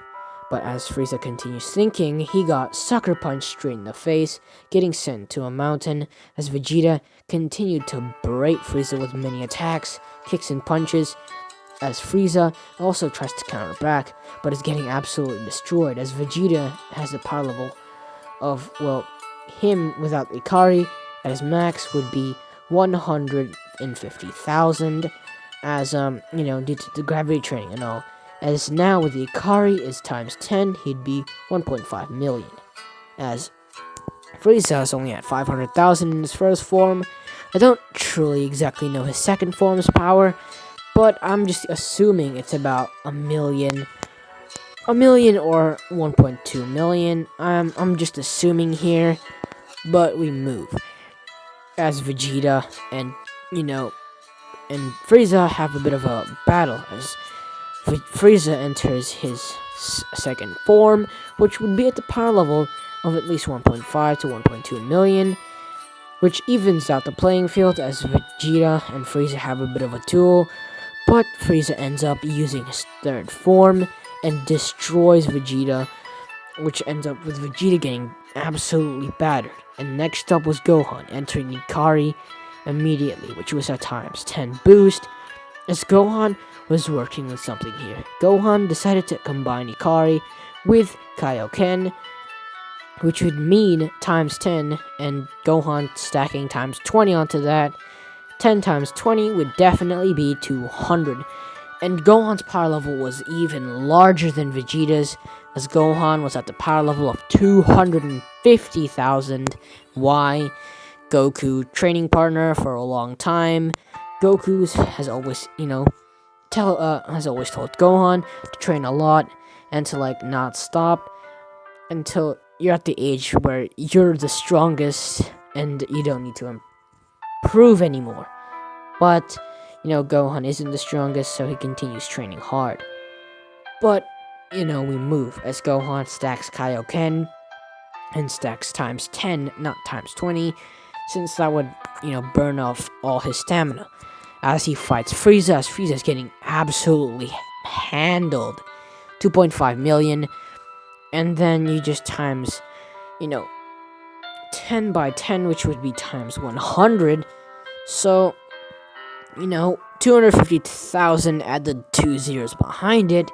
But as Frieza continues thinking, he got sucker punched straight in the face, getting sent to a mountain, as Vegeta continued to berate Frieza with many attacks, kicks and punches, as Frieza also tries to counter back, but is getting absolutely destroyed, as Vegeta has the power level of, him without Ikari at his max would be 150,000, as, due to the gravity training and all. As now with the Ikari is times 10, he'd be 1.5 million. As Frieza is only at 500,000 in his first form. I don't truly exactly know his second form's power, but I'm just assuming it's about a million or 1.2 million. I'm just assuming here, but we move. As Vegeta and Frieza have a bit of a battle, as Frieza enters his second form, which would be at the power level of at least 1.5 to 1.2 million, which evens out the playing field as Vegeta and Frieza have a bit of a duel, but Frieza ends up using his third form and destroys Vegeta, which ends up with Vegeta getting absolutely battered. And next up was Gohan entering Ikari immediately, which was a times 10 boost, as Gohan was working with something here. Gohan decided to combine Ikari with Kaioken, which would mean times 10, and Gohan stacking times 20 onto that. 10 times 20 would definitely be 200. And Gohan's power level was even larger than Vegeta's, as Gohan was at the power level of 250,000. Why? Goku, training partner for a long time. Goku has always, has always told Gohan to train a lot and to not stop until you're at the age where you're the strongest and you don't need to improve anymore. But Gohan isn't the strongest, so he continues training hard. But we move as Gohan stacks Kaioken and stacks times 10, not times 20, since that would burn off all his stamina as he fights Frieza, as Frieza's getting absolutely handled. 2.5 million, and then you just times 10 by 10, which would be times 100. So 250,000, add the 2 zeros behind it,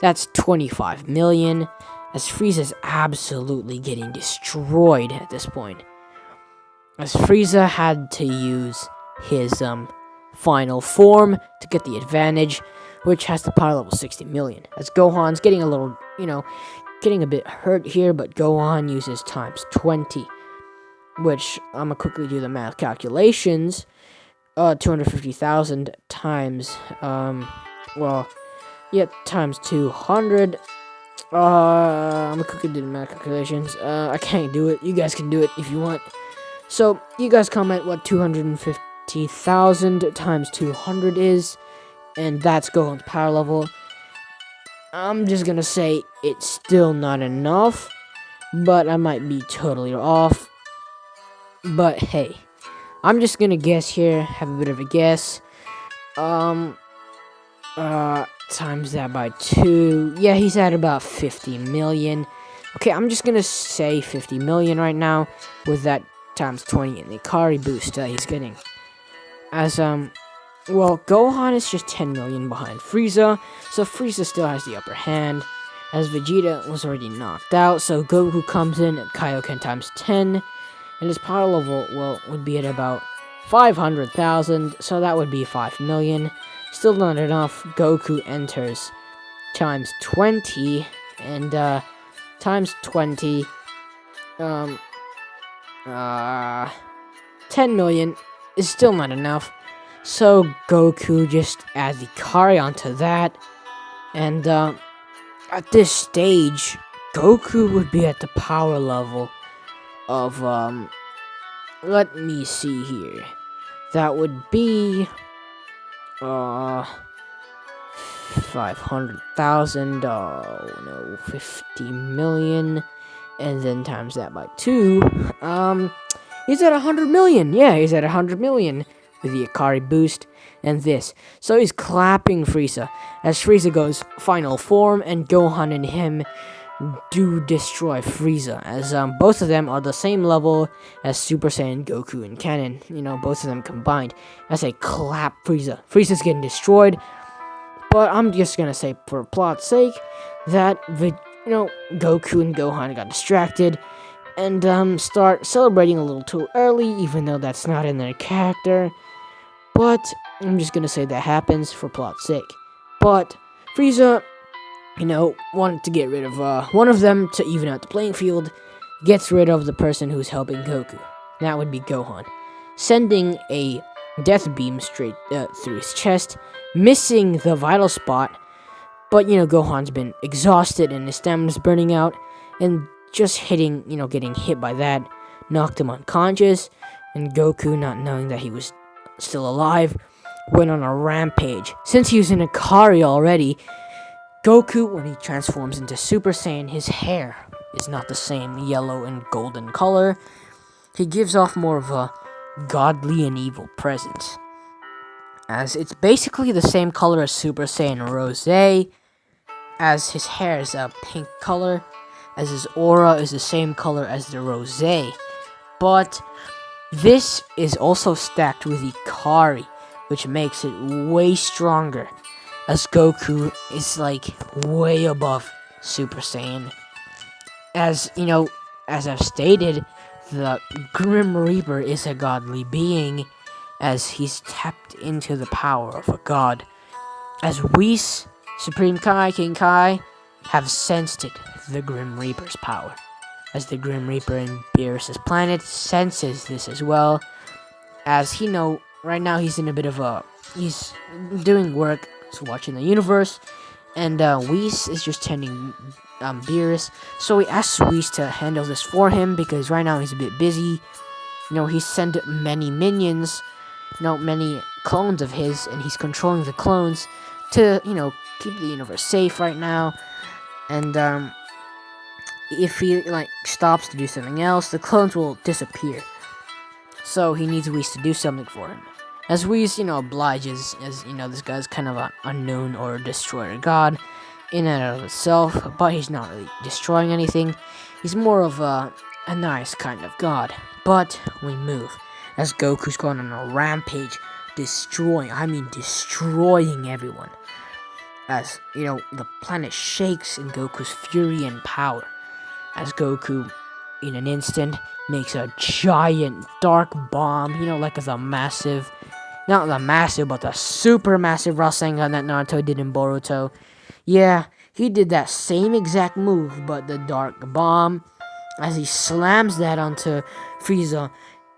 that's 25 million, as Frieza's absolutely getting destroyed at this point, as Frieza had to use his final form to get the advantage, which has the power level 60 million, as Gohan's getting a little, getting a bit hurt here, but Gohan uses times 20, which I'm gonna quickly do the math calculations. 250,000 times, times 200. I'm gonna quickly do the math calculations. I can't do it. You guys can do it if you want. So, you guys comment what 250,000 times 200 is, and that's Gohan's power level. I'm just gonna say it's still not enough, but I might be totally off. But hey, I'm just gonna guess here, have a bit of a guess. Times that by 2. Yeah, he's at about 50 million. Okay, I'm just gonna say 50 million right now with that times 20 and the Ikari boost that he's getting. As, Gohan is just 10 million behind Frieza, so Frieza still has the upper hand, as Vegeta was already knocked out, so Goku comes in at Kaioken times 10, and his power level, would be at about 500,000, so that would be 5 million. Still not enough. Goku enters times 20, and, times 20, 10 million is still not enough. So Goku just adds Ikari onto that, and, at this stage, Goku would be at the power level of, let me see here. That would be, 500,000, 50 million, and then times that by 2, he's at 100 million, yeah, he's at 100 million, with the Ikari boost, and this, so he's clapping Frieza, as Frieza goes final form, and Gohan and him do destroy Frieza, as, both of them are the same level as Super Saiyan Goku and Kanon, both of them combined, as they clap Frieza. Frieza's getting destroyed, but I'm just gonna say, for plot's sake, that, Goku and Gohan got distracted, and, start celebrating a little too early, even though that's not in their character, but I'm just gonna say that happens for plot's sake. But Frieza, wanted to get rid of, one of them to even out the playing field, gets rid of the person who's helping Goku. That would be Gohan, sending a death beam straight through his chest, missing the vital spot, but, Gohan's been exhausted and his stamina's burning out, and just getting hit by that, knocked him unconscious, and Goku, not knowing that he was still alive, went on a rampage. Since he was in Ikari already, Goku, when he transforms into Super Saiyan, his hair is not the same yellow and golden color. He gives off more of a godly and evil presence, as it's basically the same color as Super Saiyan Rose, as his hair is a pink color, as his aura is the same color as the Rose. But this is also stacked with Ikari, which makes it way stronger, as Goku is like way above Super Saiyan. As you know, as I've stated, the Grim Reaper is a godly being, as he's tapped into the power of a god. As Whis, Supreme Kai, King Kai have sensed it, the Grim Reaper's power. As the Grim Reaper in Beerus' planet senses this as well, as right now he's in a bit of he's doing work, he's watching the universe, and Whis is just tending Beerus, so he asks Whis to handle this for him, because right now he's a bit busy. He's sent many minions, many clones of his, and he's controlling the clones to, keep the universe safe right now. And if he stops to do something else, the clones will disappear. So he needs Whis to do something for him. As Whis, obliges, as this guy's kind of an unknown or destroyer god in and of itself, but he's not really destroying anything. He's more of a nice kind of god. But we move, as Goku's going on a rampage, destroying everyone. As, the planet shakes in Goku's fury and power, as Goku, in an instant, makes a giant dark bomb, like the massive, not the massive, but the super massive Rasengan that Naruto did in Boruto. Yeah, he did that same exact move, but the dark bomb, as he slams that onto Frieza,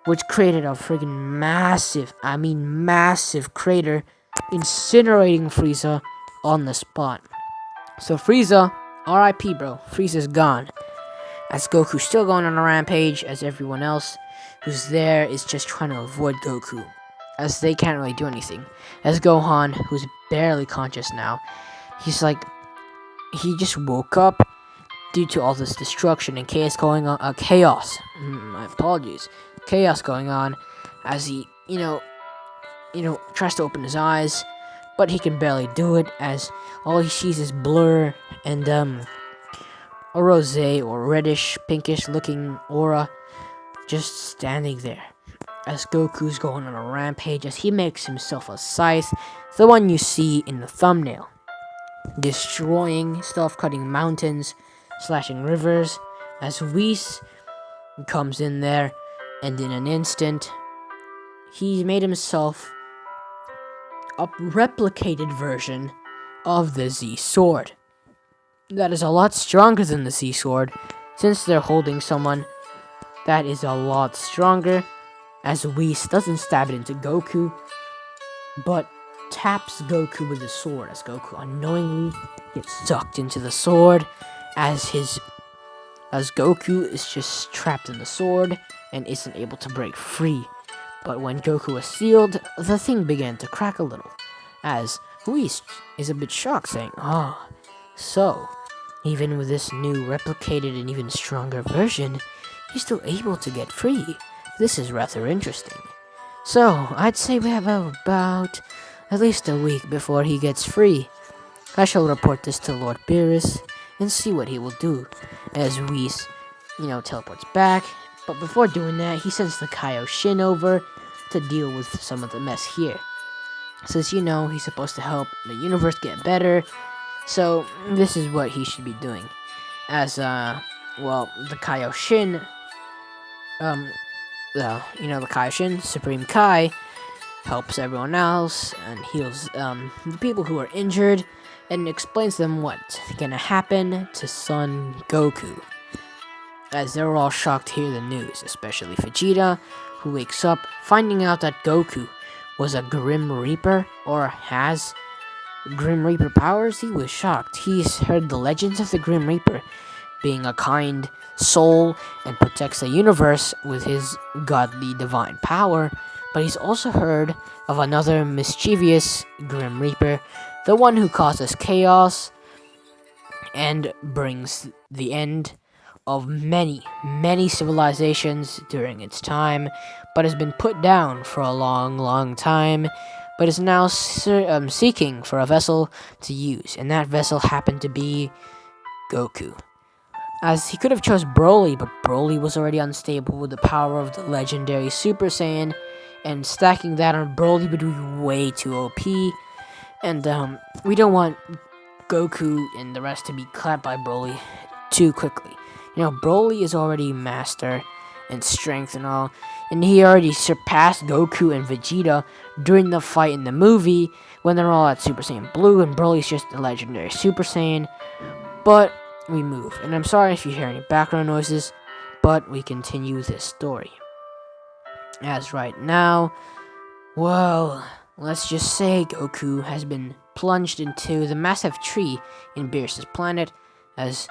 which created a friggin' massive crater, incinerating Frieza on the spot. So Frieza, RIP bro, Frieza's gone. As Goku's still going on a rampage, as everyone else who's there is just trying to avoid Goku, as they can't really do anything. As Gohan, who's barely conscious now, he just woke up due to all this destruction and chaos going on. My apologies. Chaos going on, as he, tries to open his eyes, but he can barely do it, as all he sees is blur and a rosé or reddish, pinkish looking aura just standing there. As Goku's going on a rampage, as he makes himself a scythe, the one you see in the thumbnail, destroying stuff, cutting mountains, slashing rivers, as Whis comes in there, and in an instant, he made himself a replicated version of the Z Sword. That is a lot stronger than the Z Sword, since they're holding someone that is a lot stronger, as Whis doesn't stab it into Goku, but taps Goku with the sword, as Goku unknowingly gets sucked into the sword, as Goku is just trapped in the sword and isn't able to break free. But when Goku was sealed, the thing began to crack a little, as Whis is a bit shocked, saying, so, even with this new replicated and even stronger version, he's still able to get free. This is rather interesting. So, I'd say we have about at least a week before he gets free. I shall report this to Lord Beerus and see what he will do, as Whis, teleports back. But before doing that, he sends the Kaioshin over to deal with some of the mess here. Since, he's supposed to help the universe get better, so this is what he should be doing. As, the Kaioshin, the Kaioshin, Supreme Kai, helps everyone else and heals the people who are injured and explains them what's gonna happen to Son Goku. As they're all shocked to hear the news, especially Vegeta, who wakes up finding out that Goku was a Grim Reaper, or has Grim Reaper powers. He was shocked. He's heard the legends of the Grim Reaper being a kind soul and protects the universe with his godly divine power, but he's also heard of another mischievous Grim Reaper, the one who causes chaos and brings the end of many, many civilizations during its time, but has been put down for a long, long time, but is now seeking for a vessel to use, and that vessel happened to be Goku. As he could have chose Broly, but Broly was already unstable with the power of the legendary Super Saiyan, and stacking that on Broly would be way too OP, and we don't want Goku and the rest to be clapped by Broly too quickly. You know, Broly is already master in strength and all, and he already surpassed Goku and Vegeta during the fight in the movie when they're all at Super Saiyan Blue, and Broly's just a legendary Super Saiyan. But we move, and I'm sorry if you hear any background noises, but we continue this story. As right now, well, let's just say Goku has been plunged into the massive tree in Beerus' planet as,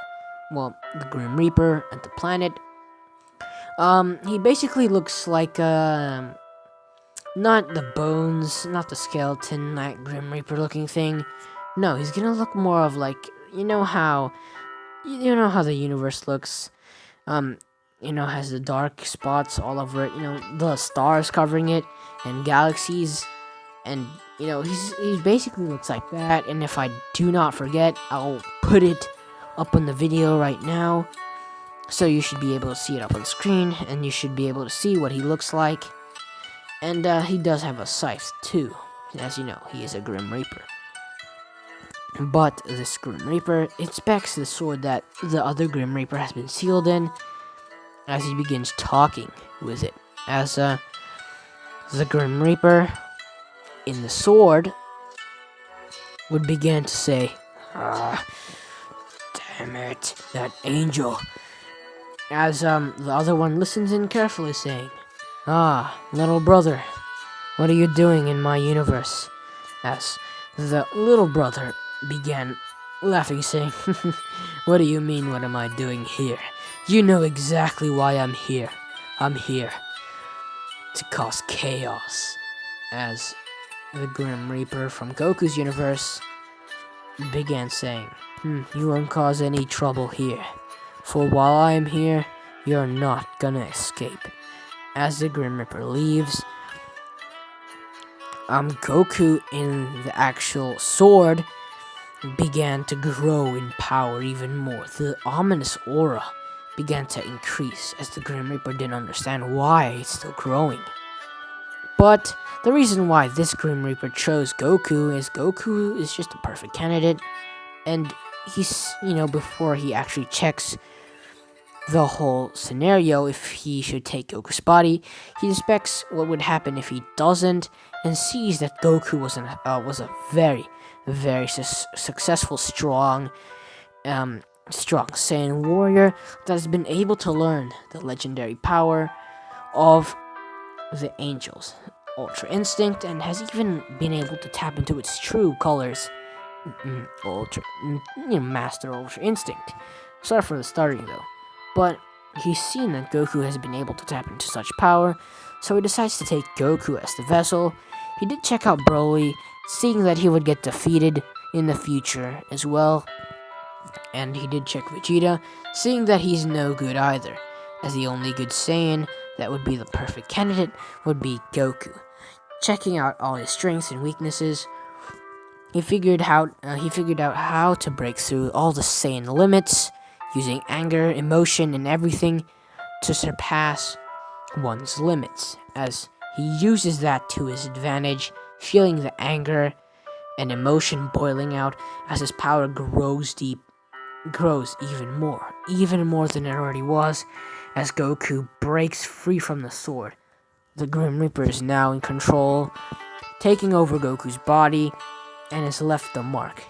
well, the Grim Reaper at the planet. He basically looks like, not the bones, not the skeleton, like Grim Reaper looking thing. No, he's gonna look more of like, you know how the universe looks, has the dark spots all over it, the stars covering it, and galaxies, and, he basically looks like that, and if I do not forget, I'll put it up on the video right now, so you should be able to see it up on screen, and you should be able to see what he looks like, and, he does have a scythe, too. As you know, he is a Grim Reaper. But this Grim Reaper inspects the sword that the other Grim Reaper has been sealed in, as he begins talking with it. As the Grim Reaper in the sword would begin to say, damn it, that angel. As the other one listens in carefully, saying, little brother, what are you doing in my universe? As the little brother began laughing, saying, what do you mean, what am I doing here? You know exactly why I'm here. I'm here to cause chaos. As the Grim Reaper from Goku's universe began saying, you won't cause any trouble here, for while I am here, you're not gonna escape. As the Grim Reaper leaves, Goku in the actual sword began to grow in power even more. The ominous aura began to increase as the Grim Reaper didn't understand why it's still growing. But the reason why this Grim Reaper chose Goku is just a perfect candidate, and he's, before he actually checks the whole scenario, if he should take Goku's body, he inspects what would happen if he doesn't, and sees that Goku was a very, very successful, strong Saiyan warrior that has been able to learn the legendary power of the angels, Ultra Instinct, and has even been able to tap into its true colors, Master Ultra Instinct. Sorry for the starting though, but he's seen that Goku has been able to tap into such power, so he decides to take Goku as the vessel. He did check out Broly, seeing that he would get defeated in the future as well, and he did check Vegeta, seeing that he's no good either, as the only good Saiyan that would be the perfect candidate would be Goku. Checking out all his strengths and weaknesses, he figured out how to break through all the Saiyan limits, using anger, emotion, and everything to surpass one's limits, as he uses that to his advantage, feeling the anger and emotion boiling out as his power grows even more than it already was, as Goku breaks free from the sword. The Grim Reaper is now in control, taking over Goku's body, and has left the mark.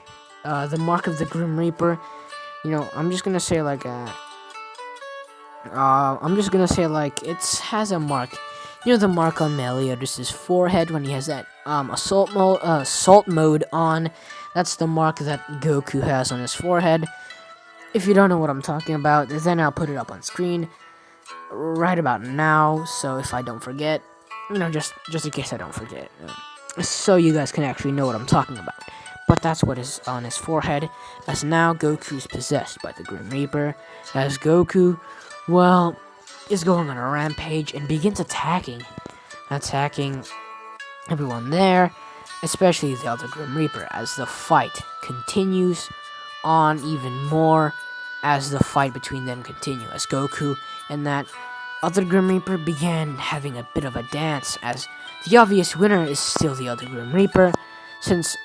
The mark of the Grim Reaper, I'm just gonna say like it has a mark. The mark on Meliodas' forehead when he has that assault mode on. That's the mark that Goku has on his forehead. If you don't know what I'm talking about, then I'll put it up on screen right about now, so if I don't forget, just in case I don't forget, so you guys can actually know what I'm talking about. but that's what is on his forehead, as now Goku's possessed by the Grim Reaper, as Goku, well, is going on a rampage and begins attacking everyone there, especially the other Grim Reaper, as the fight continues on even more, as the fight between them continue, as Goku and that other Grim Reaper began having a bit of a dance, as the obvious winner is still the other Grim Reaper, since,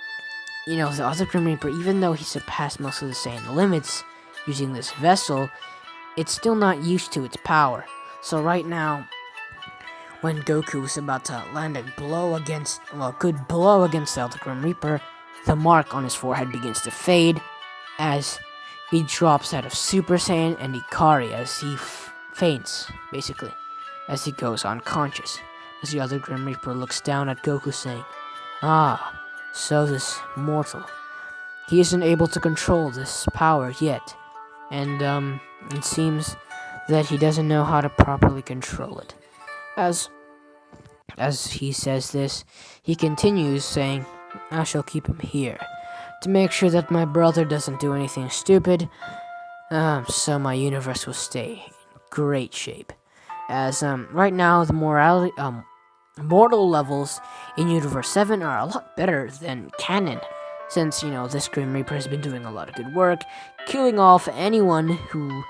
the other Grim Reaper, even though he surpassed most of the Saiyan limits using this vessel, it's still not used to its power. So right now, when Goku was about to land a good blow against the other Grim Reaper, the mark on his forehead begins to fade, as he drops out of Super Saiyan and Ikari as he faints, basically, as he goes unconscious, as the other Grim Reaper looks down at Goku saying, "Ah, so this mortal, he isn't able to control this power yet, and it seems that he doesn't know how to properly control it." As he says this, he continues saying, "I shall keep him here to make sure that my brother doesn't do anything stupid, so my universe will stay in great shape." As right now, the mortal levels in Universe 7 are a lot better than canon, since, this Grim Reaper has been doing a lot of good work, killing off anyone who,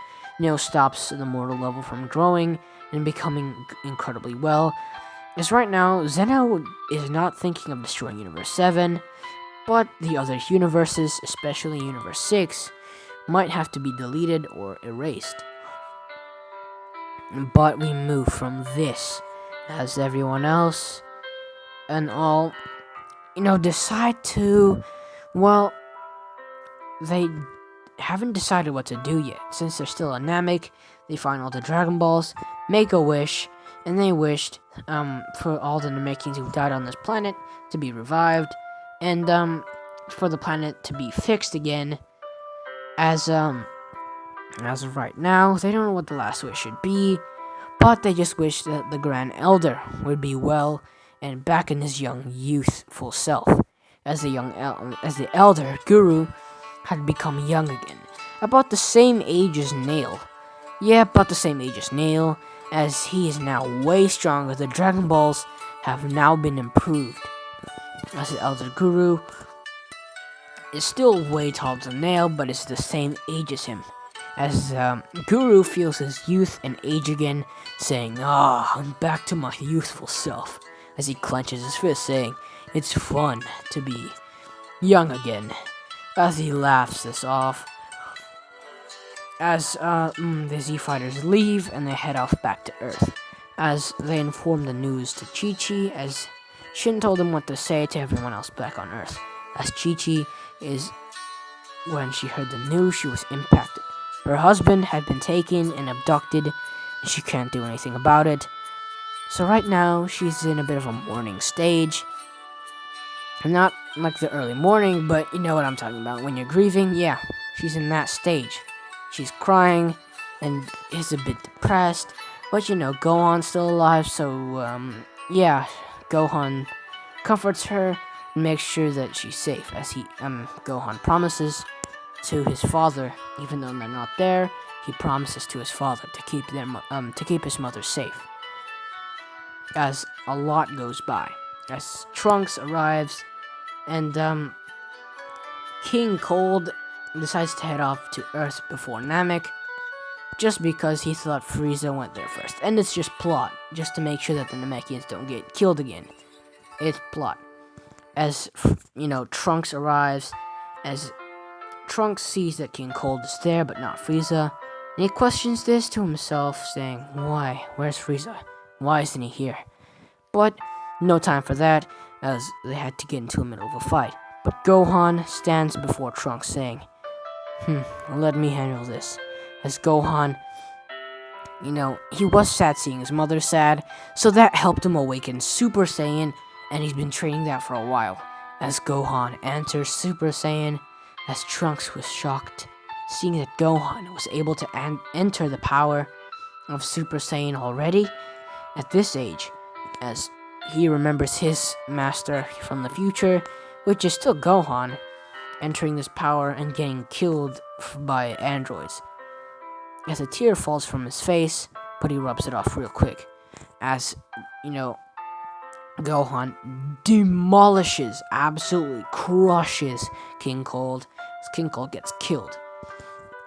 stops the mortal level from growing and becoming incredibly well. As right now, Zeno is not thinking of destroying Universe 7, but the other universes, especially Universe 6, might have to be deleted or erased. But we move from this, as everyone else and all, decide to, well, they haven't decided what to do yet. Since they're still a Namek, they find all the Dragon Balls, make a wish, and they wished for all the Namekians who died on this planet to be revived, and for the planet to be fixed again. As of right now, they don't know what the last wish should be, but they just wish that the Grand Elder would be well and back in his young, youthful self, as the Elder Guru had become young again, about the same age as Nail. Yeah, about the same age as Nail, as he is now way stronger. The Dragon Balls have now been improved, as the Elder Guru is still way taller than Nail, but is the same age as him. As Guru feels his youth and age again, saying, "Ah, I'm back to my youthful self," as he clenches his fist, saying, "It's fun to be young again," as he laughs this off. As the Z-Fighters leave and they head off back to Earth, as they inform the news to Chi-Chi, as Shin told them what to say to everyone else back on Earth. As Chi-Chi when she heard the news, she was impacted. Her husband had been taken and abducted, and she can't do anything about it. So right now, she's in a bit of a mourning stage. Not like the early morning, but you know what I'm talking about. When you're grieving, yeah, she's in that stage. She's crying and is a bit depressed, but Gohan's still alive, so yeah, Gohan comforts her and makes sure that she's safe, as Gohan promises to his father, even though they're not there, he promises to his father to keep his mother safe. As a lot goes by, as Trunks arrives, and King Cold decides to head off to Earth before Namek, just because he thought Frieza went there first. And it's just plot, just to make sure that the Namekians don't get killed again. It's plot. As, Trunks arrives, as Trunks sees that King Cold is there, but not Frieza, and he questions this to himself, saying, "Why? Where's Frieza? Why isn't he here?" But no time for that, as they had to get into the middle of a fight. But Gohan stands before Trunks, saying, "Let me handle this." As Gohan, he was sad seeing his mother sad, so that helped him awaken Super Saiyan, and he's been training that for a while. As Gohan enters Super Saiyan, as Trunks was shocked, seeing that Gohan was able to enter the power of Super Saiyan already at this age, as he remembers his master from the future, which is still Gohan, entering this power and getting killed by androids. As a tear falls from his face, but he rubs it off real quick. As, Gohan demolishes, absolutely crushes King Cold, as King Cold gets killed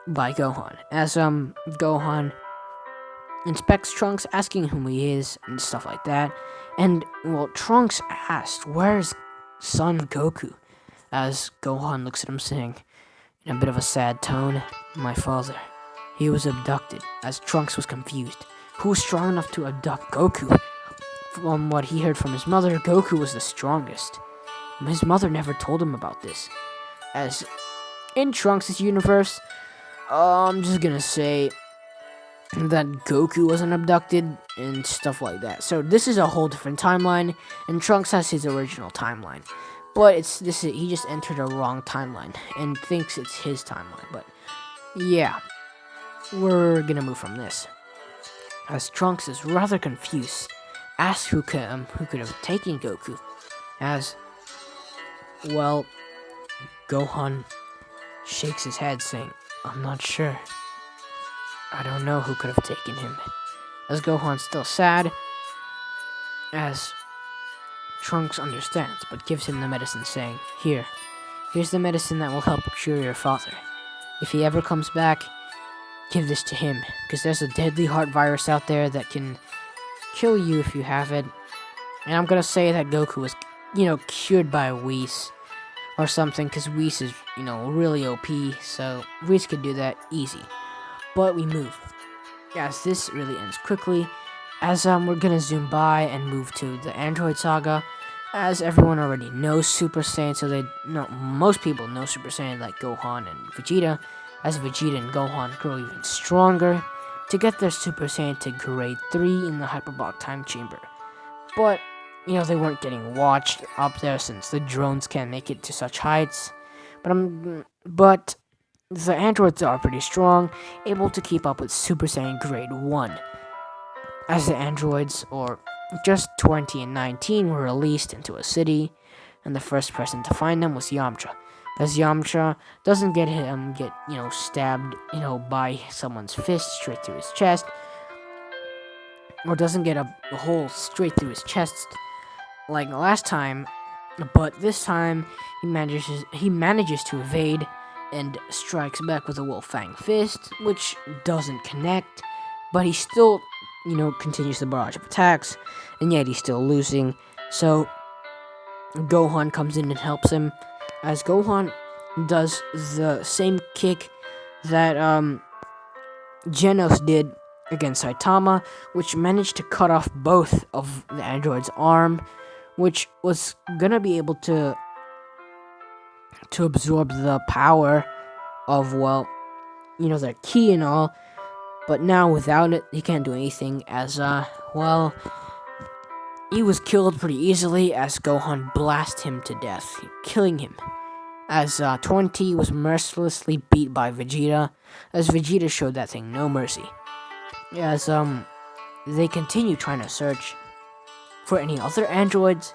by Gohan. As Gohan inspects Trunks, asking who he is and stuff like that. And Trunks asked, "Where's son Goku?" As Gohan looks at him, saying in a bit of a sad tone, "My father. He was abducted." As Trunks was confused. Who was strong enough to abduct Goku? From what he heard from his mother, Goku was the strongest. His mother never told him about this. As in Trunks' universe, I'm just gonna say that Goku wasn't abducted and stuff like that. So this is a whole different timeline, and Trunks has his original timeline. But he just entered a wrong timeline and thinks it's his timeline. But yeah, we're gonna move from this. As Trunks is rather confused, asks who could have taken Goku. As Gohan shakes his head, saying, "I'm not sure. I don't know who could have taken him." As Gohan's still sad, as Trunks understands, but gives him the medicine, saying, Here's the medicine that will help cure your father. If he ever comes back, give this to him, because there's a deadly heart virus out there that can kill you if you have it." And I'm gonna say that Goku was, cured by Whis or something, because Whis is, really OP, so Whis could do that easy. But we move. Yes, this really ends quickly, as we're gonna zoom by and move to the Android Saga. As everyone already knows Super Saiyan, so most people know Super Saiyan, like Gohan and Vegeta, as Vegeta and Gohan grow even stronger to get their Super Saiyan to grade 3 in the Hyperbolic Time Chamber. But, they weren't getting watched up there since the drones can't make it to such heights. But the androids are pretty strong, able to keep up with Super Saiyan grade 1. As the androids, or just 20 and 19, were released into a city, and the first person to find them was Yamcha. As Yamcha doesn't get stabbed, by someone's fist straight through his chest, or doesn't get a hole straight through his chest like last time, but this time he manages to evade and strikes back with a Wolfang fist, which doesn't connect, but he still, continues the barrage of attacks, and yet he's still losing. So Gohan comes in and helps him, as Gohan does the same kick that Genos did against Saitama, which managed to cut off both of the android's arm, which was gonna be able to absorb the power of, their ki and all. But now without it, he can't do anything, as, he was killed pretty easily as Gohan blasted him to death, killing him. As 20 was mercilessly beat by Vegeta, as Vegeta showed that thing no mercy. As they continue trying to search for any other androids,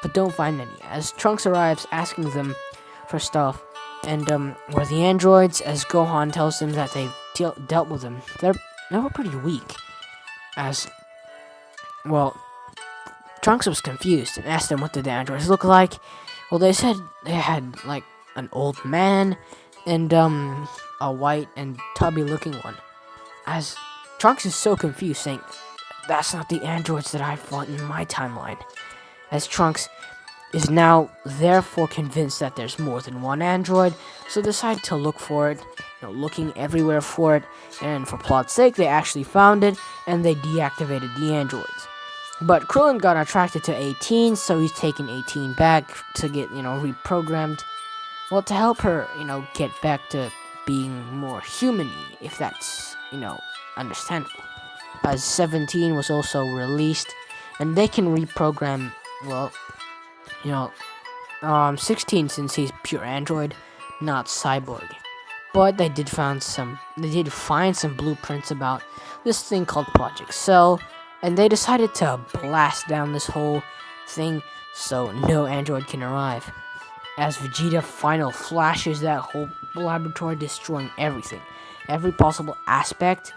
but don't find any. As Trunks arrives asking them for stuff, and where the androids, as Gohan tells them that they've dealt with them, they were pretty weak. As Trunks was confused and asked them what did the androids look like. Well, they said they had like an old man and a white and tubby looking one. As Trunks is so confused, saying, "That's not the androids that I fought in my timeline." As Trunks is now therefore convinced that there's more than one android, so decided to look for it, looking everywhere for it, and for plot's sake, they actually found it, and they deactivated the androids. But Krillin got attracted to 18, so he's taking 18 back to get, reprogrammed. Well, to help her, get back to being more human-y, if that's, understandable. As 17 was also released, and they can reprogram, 16 since he's pure android, not cyborg. But they did find some blueprints about this thing called Project Cell, and they decided to blast down this whole thing so no android can arrive. as Vegeta final flashes that whole laboratory, destroying everything. Every possible aspect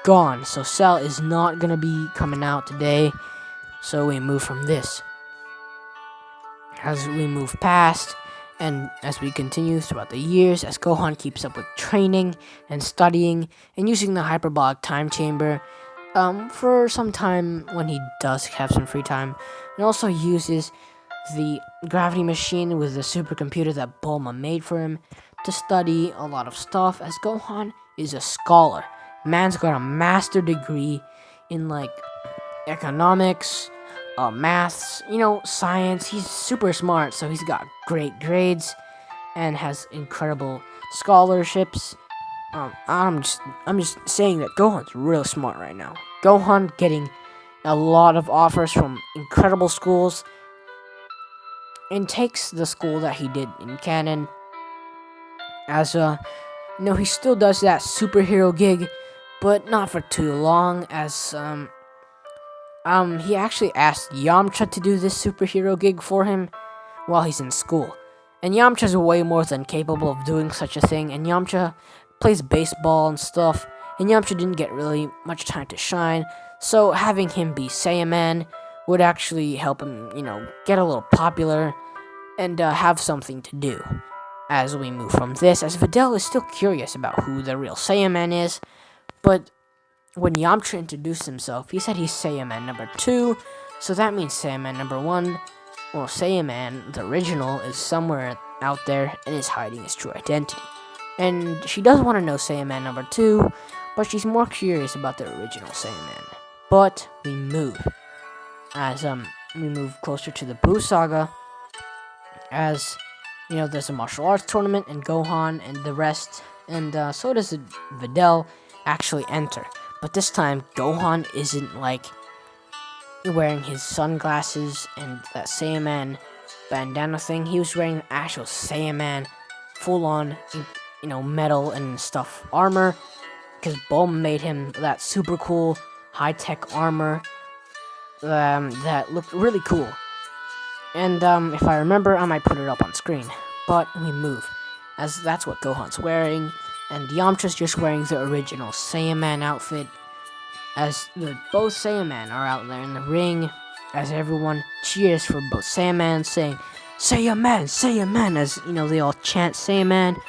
gone. So Cell is not gonna be coming out today. So we move from this. As we move past, and as we continue throughout the years, as Gohan keeps up with training and studying and using the hyperbolic time chamber for some time when he does have some free time, and also uses the gravity machine with the supercomputer that Bulma made for him to study a lot of stuff, as Gohan is a scholar. Man's got a master degree in like economics, maths, science. He's super smart, so he's got great grades and has incredible scholarships. I'm just saying that Gohan's real smart right now. Gohan getting a lot of offers from incredible schools, and takes the school that he did in canon. As he still does that superhero gig, but not for too long. As he actually asked Yamcha to do this superhero gig for him while he's in school. And Yamcha's way more than capable of doing such a thing, and Yamcha plays baseball and stuff, and Yamcha didn't get really much time to shine, so having him be Saiyaman would actually help him, get a little popular and have something to do. As we move from this, as Videl is still curious about who the real Saiyaman is, but when Yamcha introduced himself, he said he's Saiyaman number 2, so that means Saiyaman number 1, well, Saiyaman, the original, is somewhere out there and is hiding his true identity. And she does want to know Saiyaman number 2, but she's more curious about the original Saiyaman. But we move. As we move closer to the Buu Saga, as there's a martial arts tournament, and Gohan and the rest, and so does Videl actually enter. But this time, Gohan isn't like wearing his sunglasses and that Saiyaman bandana thing. He was wearing the actual Saiyaman full-on, metal and stuff armor, because Bulma made him that super cool high-tech armor that looked really cool. And if I remember, I might put it up on screen. But we move, as that's what Gohan's wearing, and Yamcha's just wearing the original Saiyaman outfit, as both Saiyaman are out there in the ring, as everyone cheers for both Saiyaman, saying, Saiyaman, Saiyaman, as, they all chant Saiyaman,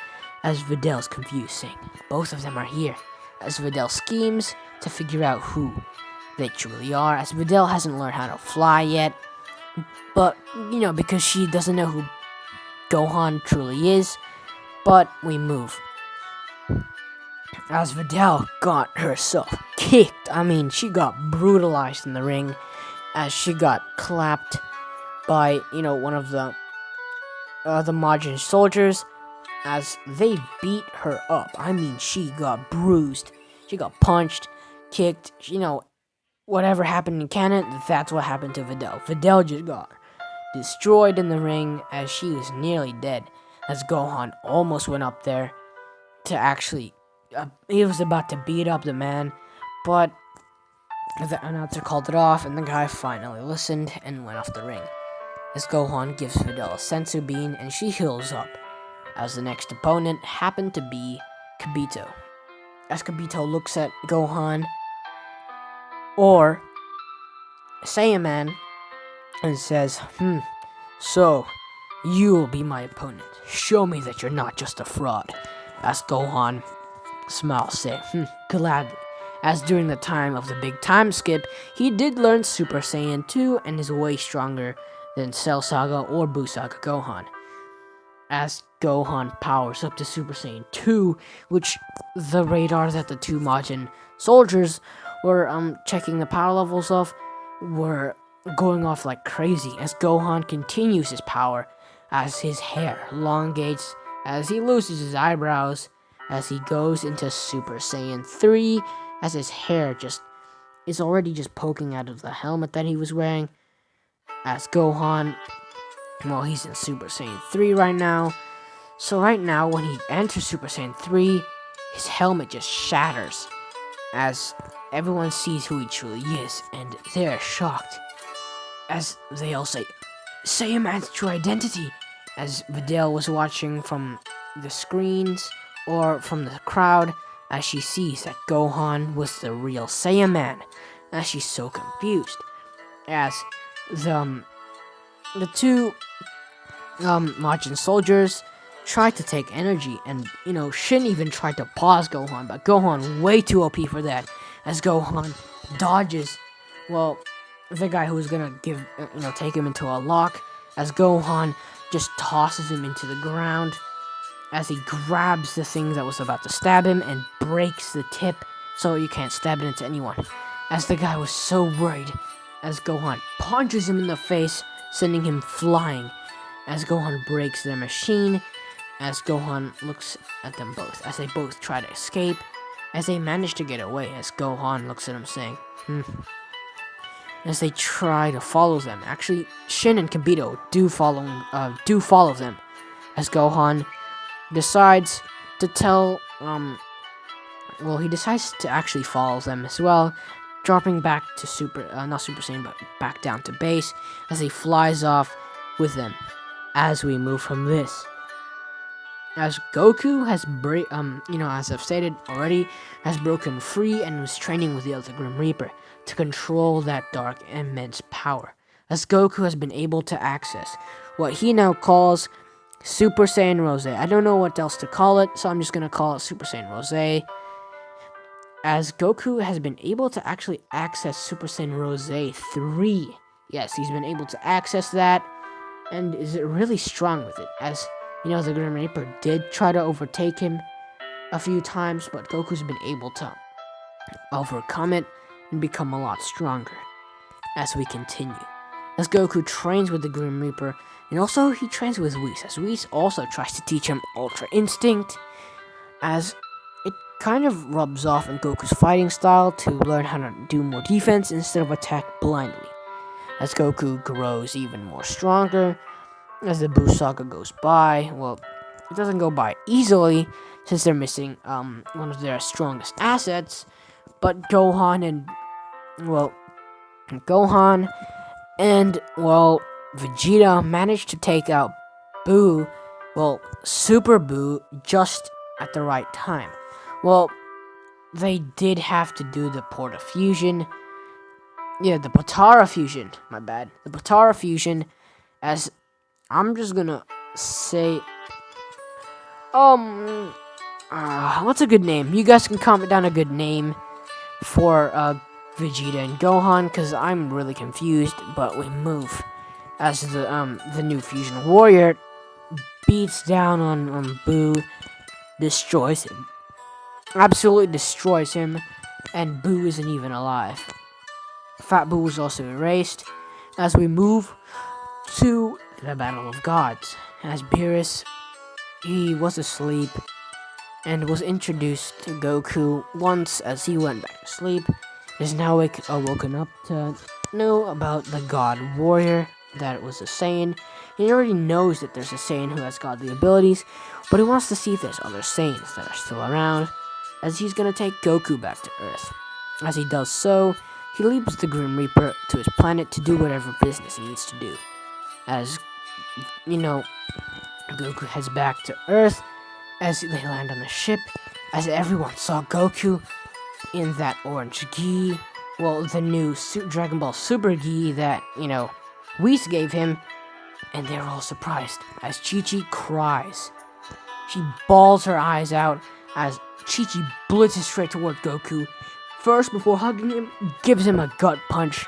as Videl's confused, saying, both of them are here, as Videl schemes to figure out who they truly are, as Videl hasn't learned how to fly yet, but, because she doesn't know who Gohan truly is. But we move. As Videl got herself kicked, she got brutalized in the ring, as she got clapped by, one of the Majin soldiers, as they beat her up. She got bruised, she got punched, kicked, whatever happened in canon, that's what happened to Videl. Videl just got destroyed in the ring, as she was nearly dead, as Gohan almost went up there to actually, he was about to beat up the man, but the announcer called it off, and the guy finally listened and went off the ring, as Gohan gives Videl a senzu bean, and she heals up, as the next opponent happened to be Kibito. As Kibito looks at Gohan, or Saiyaman, and says, so, you will be my opponent. Show me that you're not just a fraud. As Gohan smiles, saying, gladly. As during the time of the big time skip, he did learn Super Saiyan 2 and is way stronger than Cell Saga or Buu Saga Gohan. As Gohan powers up to Super Saiyan 2, which the radar that the two Majin soldiers were checking the power levels of were going off like crazy, as Gohan continues his power, as his hair elongates, as he loses his eyebrows, as he goes into Super Saiyan 3, as his hair is already just poking out of the helmet that he was wearing, as Gohan, he's in Super Saiyan 3 right now, so right now when he enters Super Saiyan 3, his helmet just shatters, as everyone sees who he truly is, and they're shocked, as they all say, Saiyaman's true identity, as Videl was watching from the screens or from the crowd, as she sees that Gohan was the real Saiyaman, as she's so confused, as the, the two Majin soldiers tried to take energy, and Shin even tried to pause Gohan, but Gohan way too OP for that, as Gohan dodges, well, the guy who was gonna take him into a lock, as Gohan just tosses him into the ground, as he grabs the thing that was about to stab him and breaks the tip so you can't stab it into anyone. As the guy was so worried, as Gohan punches him in the face, sending him flying, as Gohan breaks their machine, as Gohan looks at them both, as they both try to escape, as they manage to get away, as Gohan looks at him saying, as they try to follow them. Actually, Shin and Kibito do follow them, as Gohan decides to tell, he decides to actually follow them as well, dropping back to not Super Saiyan, but back down to base, as he flies off with them. As we move from this, as Goku has as I've stated already, has broken free and was training with the other Grim Reaper to control that dark immense power, as Goku has been able to access what he now calls Super Saiyan Rose. I don't know what else to call it, so I'm just gonna call it Super Saiyan Rose, as Goku has been able to actually access Super Saiyan Rose 3. Yes, he's been able to access that, and is really strong with it, as the Grim Reaper did try to overtake him a few times, but Goku's been able to overcome it and become a lot stronger as we continue. As Goku trains with the Grim Reaper, and also he trains with Whis, as Whis also tries to teach him Ultra Instinct, as it kind of rubs off in Goku's fighting style to learn how to do more defense instead of attack blindly. As Goku grows even more stronger, as the Buu Saga goes by, it doesn't go by easily since they're missing one of their strongest assets, but Gohan and Vegeta managed to take out Buu, Super Buu, just at the right time. They did have to do the Porta Fusion. Yeah, the Potara Fusion, my bad. The Potara Fusion, as I'm just gonna say, what's a good name? You guys can comment down a good name for Vegeta and Gohan, because I'm really confused, but we move. As the new Fusion Warrior beats down on Buu, destroys him. Absolutely destroys him, and Buu isn't even alive. Fat Buu was also erased, as we move to the Battle of Gods, as Beerus, he was asleep and was introduced to Goku once as he went back to sleep, is now woken up to know about the God Warrior, that it was a Saiyan. He already knows that there's a Saiyan who has godly abilities, but he wants to see if there's other Saiyans that are still around, as he's gonna take Goku back to Earth. As he does so, he leaves the Grim Reaper to his planet to do whatever business he needs to do. As Goku heads back to Earth, as they land on the ship, as everyone saw Goku in that orange gi, the new Dragon Ball Super gi that, Whis gave him, and they're all surprised, as Chi-Chi cries. She bawls her eyes out, as Chi-Chi blitzes straight toward Goku. First, before hugging him, gives him a gut punch,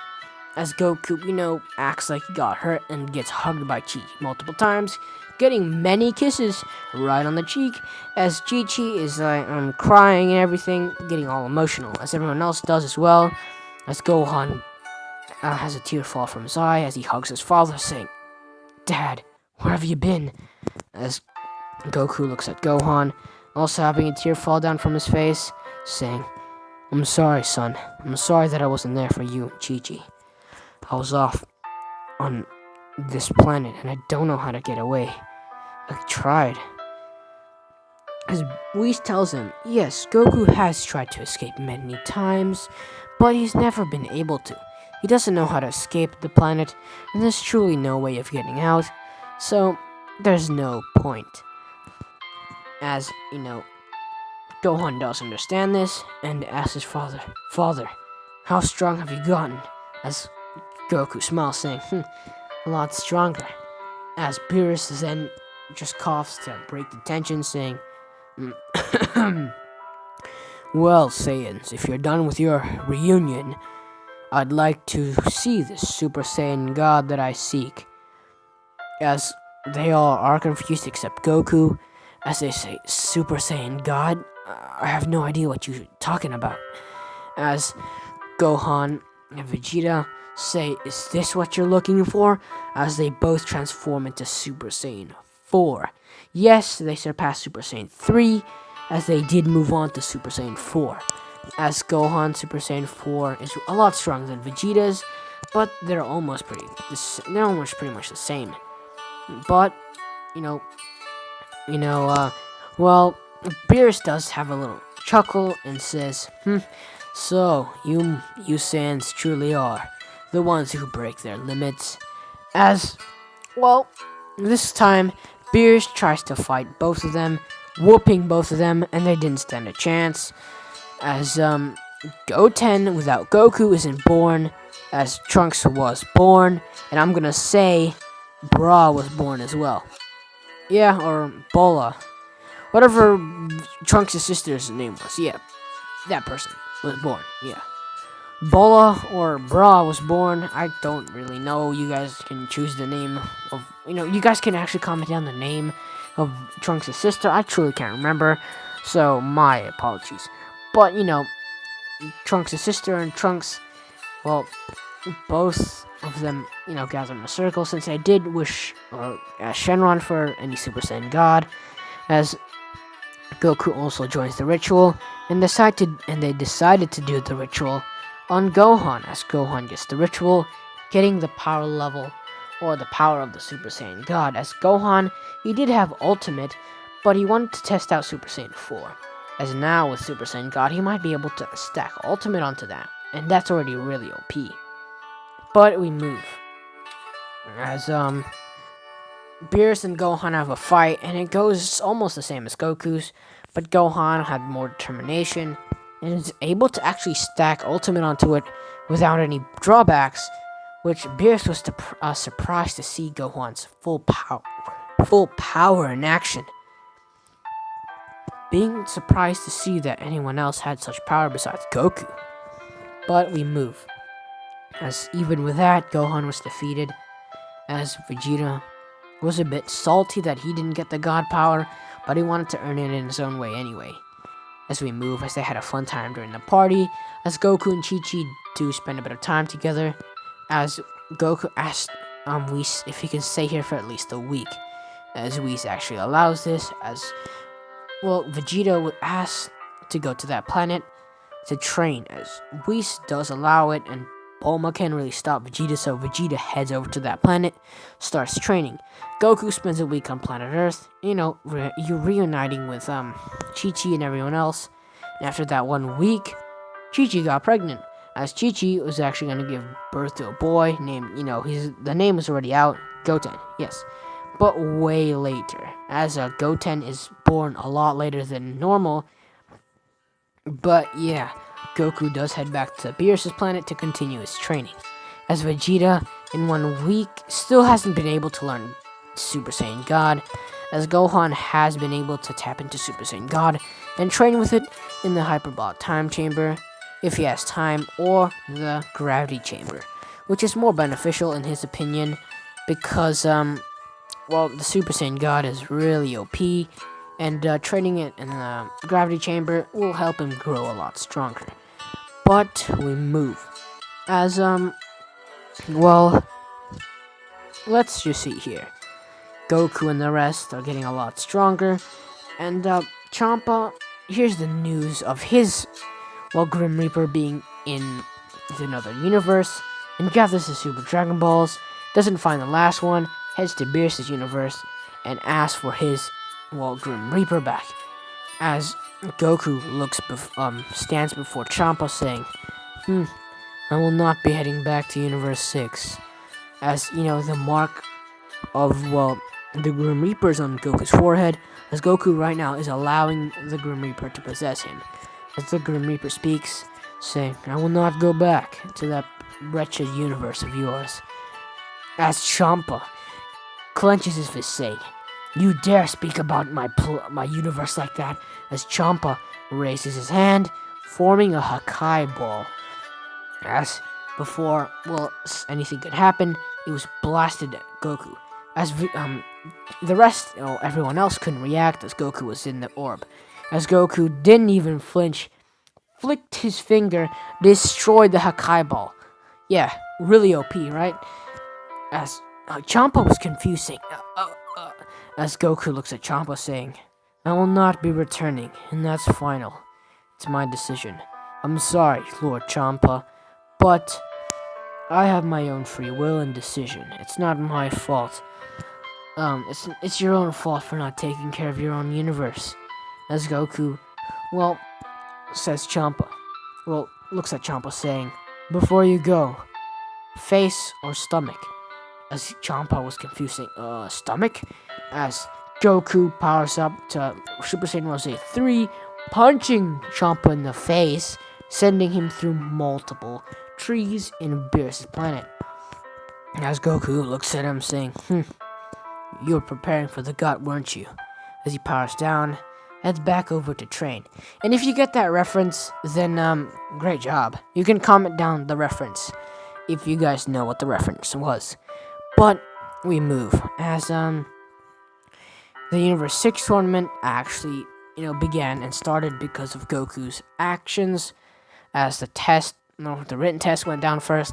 as Goku, acts like he got hurt and gets hugged by Chi multiple times, getting many kisses right on the cheek, as Chi-Chi is crying and everything, getting all emotional, as everyone else does as well, as Gohan has a tear fall from his eye as he hugs his father, saying, "Dad, where have you been?" As Goku looks at Gohan, also having a tear fall down from his face, saying, "I'm sorry, son. I'm sorry that I wasn't there for you and Chi-Chi. I was off on this planet, and I don't know how to get away. I tried." As Whis tells him, yes, Goku has tried to escape many times, but he's never been able to. He doesn't know how to escape the planet, and there's truly no way of getting out. So, there's no point. As, Gohan does understand this and asks his father, Father, how strong have you gotten? As Goku smiles, saying, a lot stronger. As Beerus then just coughs to break the tension, saying, well, Saiyans, if you're done with your reunion, I'd like to see this Super Saiyan God that I seek. As they all are confused except Goku, as they say, Super Saiyan God? I have no idea what you're talking about. As Gohan and Vegeta say, is this what you're looking for? As they both transform into Super Saiyan 4. Yes, they surpass Super Saiyan 3, as they did move on to Super Saiyan 4. As Gohan Super Saiyan 4 is a lot stronger than Vegeta's, but they're almost pretty much the same. But, you know, well, Beerus does have a little chuckle and says, so, you Saiyans truly are the ones who break their limits. As, well, this time, Beerus tries to fight both of them, whooping both of them, and they didn't stand a chance. As, Goten without Goku isn't born, as Trunks was born, and I'm gonna say, Bra was born as well. Yeah, or Bola. Whatever Trunks' sister's name was, yeah, that person was born, yeah. Bola or Bra was born, I don't really know. You guys can choose the name of, you guys can actually comment down the name of Trunks' sister. I truly can't remember, so my apologies. But, Trunks' sister and Trunks, well, both of them, gather in a circle since I did wish Shenron for any Super Saiyan God, as Goku also joins the ritual, and they decided to do the ritual on Gohan, as Gohan gets the ritual, getting the power level, or the power of the Super Saiyan God, as Gohan, he did have Ultimate, but he wanted to test out Super Saiyan 4, as now with Super Saiyan God, he might be able to stack Ultimate onto that, and that's already really OP. But we move, as, Beerus and Gohan have a fight, and it goes almost the same as Goku's, but Gohan had more determination, and is able to actually stack Ultimate onto it without any drawbacks, which Beerus was surprised to see Gohan's full power in action. Being surprised to see that anyone else had such power besides Goku. But we move, as even with that, Gohan was defeated, as Vegeta was a bit salty that he didn't get the God power, but he wanted to earn it in his own way anyway. As we move, as they had a fun time during the party, as Goku and Chi-Chi do spend a bit of time together, as Goku asked Whis if he can stay here for at least a week, as Whis actually allows this, as, well, Vegeta would ask to go to that planet to train, as Whis does allow it, and Bulma can't really stop Vegeta, so Vegeta heads over to that planet, starts training. Goku spends a week on planet Earth, reuniting with Chi-Chi and everyone else. And after that 1 week, Chi-Chi got pregnant, as Chi-Chi was actually going to give birth to a boy named, the name was already out, Goten, yes. But way later, as Goten is born a lot later than normal. But yeah, Goku does head back to Beerus' planet to continue his training, as Vegeta, in 1 week, still hasn't been able to learn Super Saiyan God, as Gohan has been able to tap into Super Saiyan God and train with it in the Hyperbolic Time Chamber, if he has time, or the Gravity Chamber, which is more beneficial in his opinion, because, the Super Saiyan God is really OP, and training it in the Gravity Chamber will help him grow a lot stronger. But we move, as, let's just see here. Goku and the rest are getting a lot stronger, and Champa hears the news of his, Grim Reaper being in another universe, and gathers the Super Dragon Balls, doesn't find the last one, heads to Beerus' universe, and asks for his, Grim Reaper back, as Goku stands before Champa saying, I will not be heading back to Universe 6, as, the mark of, the Grim Reaper's on Goku's forehead, as Goku right now is allowing the Grim Reaper to possess him. As the Grim Reaper speaks, saying, "I will not go back to that wretched universe of yours." As Champa clenches his fist, saying, "You dare speak about my universe like that?" As Champa raises his hand, forming a Hakai ball. As before, anything could happen, it was blasted at Goku. As the rest, everyone else couldn't react as Goku was in the orb. As Goku didn't even flinch, flicked his finger, destroyed the Hakai ball. Yeah, really OP, right? As Champa was confused, saying, as Goku looks at Champa, saying, "I will not be returning, and that's final. It's my decision. I'm sorry, Lord Champa, but I have my own free will and decision. It's not my fault. It's your own fault for not taking care of your own universe." As Goku, says Champa, looks at Champa, saying, "Before you go, face or stomach?" As Champa was confused, saying, stomach? As Goku powers up to Super Saiyan Rose 3, punching Champa in the face, sending him through multiple trees in Beerus' planet. As Goku looks at him, saying, "You were preparing for the gut, weren't you?" As he powers down, heads back over to train. And if you get that reference, then great job. You can comment down the reference if you guys know what the reference was. But we move as the Universe 6 tournament actually began and started because of Goku's actions. As the written test went down first,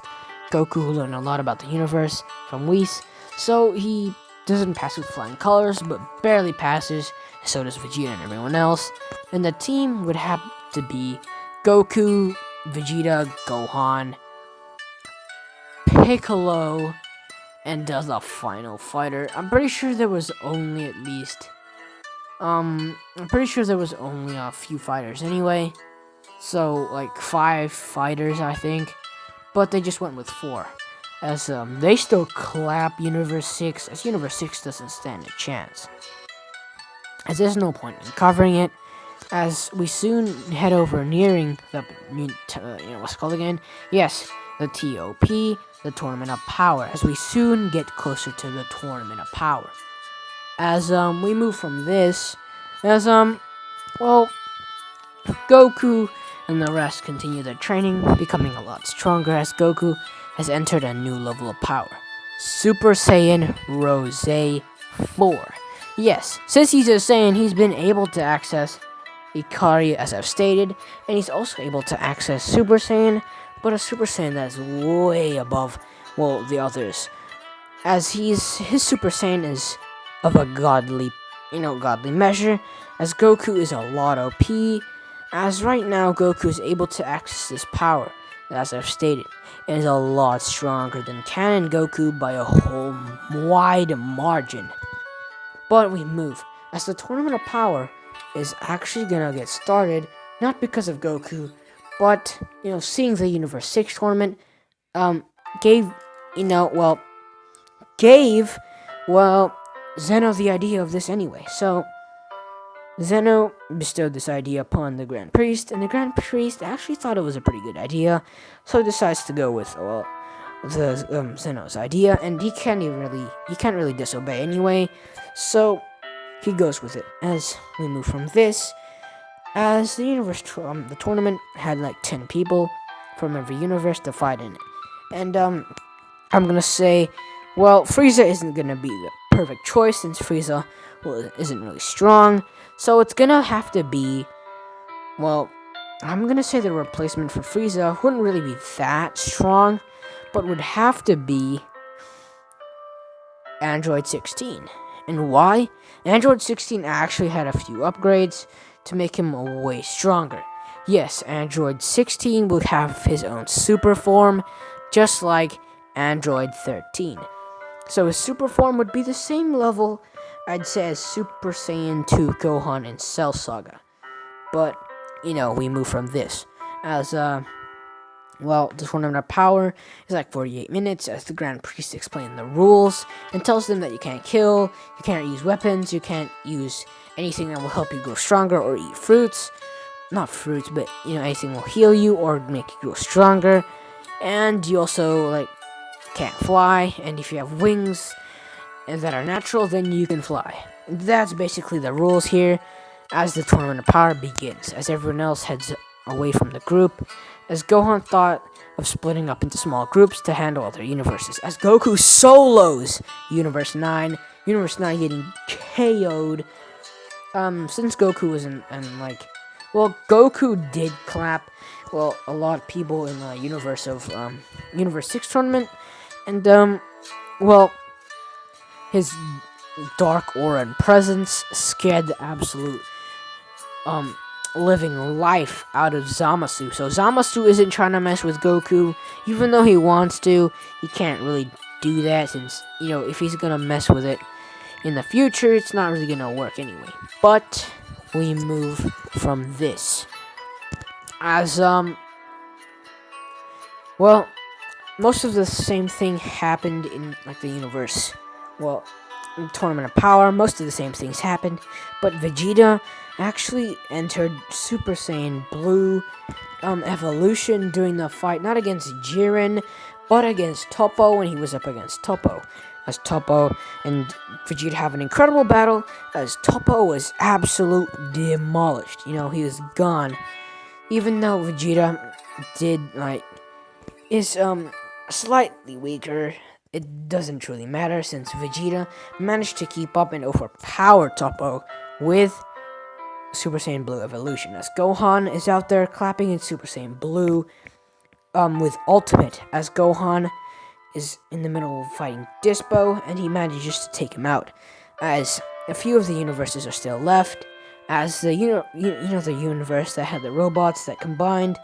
Goku learned a lot about the universe from Whis, so he doesn't pass with flying colors, but barely passes. So does Vegeta and everyone else. And the team would have to be Goku, Vegeta, Gohan, Piccolo, and the final fighter. I'm pretty sure there was only a few fighters anyway. So, like 5 fighters, I think. But they just went with 4. As they still clap Universe 6, as Universe 6 doesn't stand a chance. As there's no point in covering it, as we soon head over nearing the, what's it called again? Yes, the TOP, the Tournament of Power, as we soon get closer to the Tournament of Power. As we move from this, as Goku and the rest continue their training, becoming a lot stronger as Goku has entered a new level of power. Super Saiyan Rose 4. Yes, since he's a Saiyan, he's been able to access Ikari, as I've stated, and he's also able to access Super Saiyan, but a Super Saiyan that is way above, the others. As his Super Saiyan is of a godly measure, as Goku is a lot OP, as right now Goku is able to access this power, as I've stated, and is a lot stronger than Canon Goku by a whole wide margin. But we move, as the Tournament of Power is actually gonna get started, not because of Goku, but, seeing the Universe 6 tournament, gave Zeno the idea of this anyway. So, Zeno bestowed this idea upon the Grand Priest, and the Grand Priest actually thought it was a pretty good idea, so he decides to go with, Zeno's idea, and he can't really disobey anyway, so he goes with it. As we move from this, as the the tournament had like 10 people from every universe to fight in it, and I'm gonna say, Frieza isn't gonna be the perfect choice since Frieza isn't really strong, so it's gonna have to be, I'm gonna say the replacement for Frieza wouldn't really be that strong, but would have to be Android 16. And why? Android 16 actually had a few upgrades to make him way stronger. Yes, Android 16 would have his own super form, just like Android 13. So his super form would be the same level, I'd say, as Super Saiyan 2 Gohan in Cell Saga. But, we move from this. As Well, the Tournament of Power is like 48 minutes as the Grand Priest explains the rules and tells them that you can't kill, you can't use weapons, you can't use anything that will help you grow stronger or eat fruits. Not fruits, but anything will heal you or make you grow stronger. And you also can't fly, and if you have wings that are natural, then you can fly. That's basically the rules here as the Tournament of Power begins, as everyone else heads away from the group, as Gohan thought of splitting up into small groups to handle other universes, as Goku solos Universe 9, Universe 9 getting KO'd, since Goku was Goku did clap, a lot of people in the universe of, Universe 6 tournament, and, his dark aura and presence scared the absolute living life out of Zamasu. So Zamasu isn't trying to mess with Goku, even though he wants to. He can't really do that since if he's gonna mess with it in the future, it's not really gonna work anyway. But we move from this as most of the same thing happened in the universe. In Tournament of Power, most of the same things happened, but Vegeta actually entered Super Saiyan Blue evolution during the fight, not against Jiren, but against Toppo when he was up against Toppo. As Toppo and Vegeta have an incredible battle, as Toppo was absolutely demolished. He was gone. Even though Vegeta is slightly weaker, it doesn't truly matter since Vegeta managed to keep up and overpower Toppo with Super Saiyan Blue evolution. As Gohan is out there clapping in Super Saiyan Blue with Ultimate, as Gohan is in the middle of fighting Dispo and he manages to take him out. As a few of the universes are still left, as the the universe that had the robots that combined,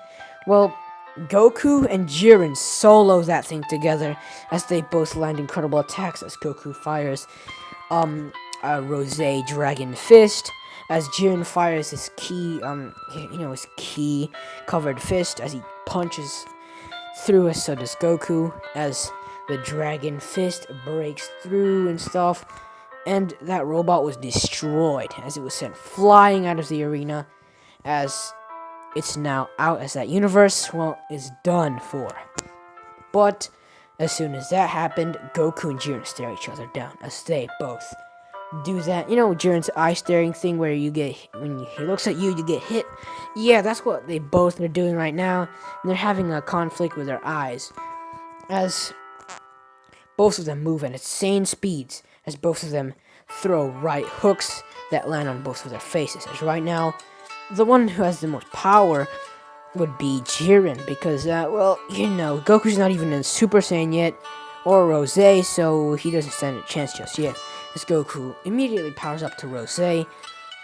Goku and Jiren solo that thing together as they both land incredible attacks as Goku fires a Rose Dragon Fist, as Jiren fires his his key covered fist as he punches through, as so does Goku, as the Dragon Fist breaks through and stuff, and that robot was destroyed as it was sent flying out of the arena, as it's now out, as that universe, is done for. But as soon as that happened, Goku and Jiren stare each other down as they both do that. Jiren's eye staring thing where when he looks at you, you get hit. Yeah, that's what they both are doing right now. And they're having a conflict with their eyes as both of them move at insane speeds, as both of them throw right hooks that land on both of their faces. As right now, the one who has the most power would be Jiren, because, Goku's not even in Super Saiyan yet, or Rose, so he doesn't stand a chance just yet. As Goku immediately powers up to Rose,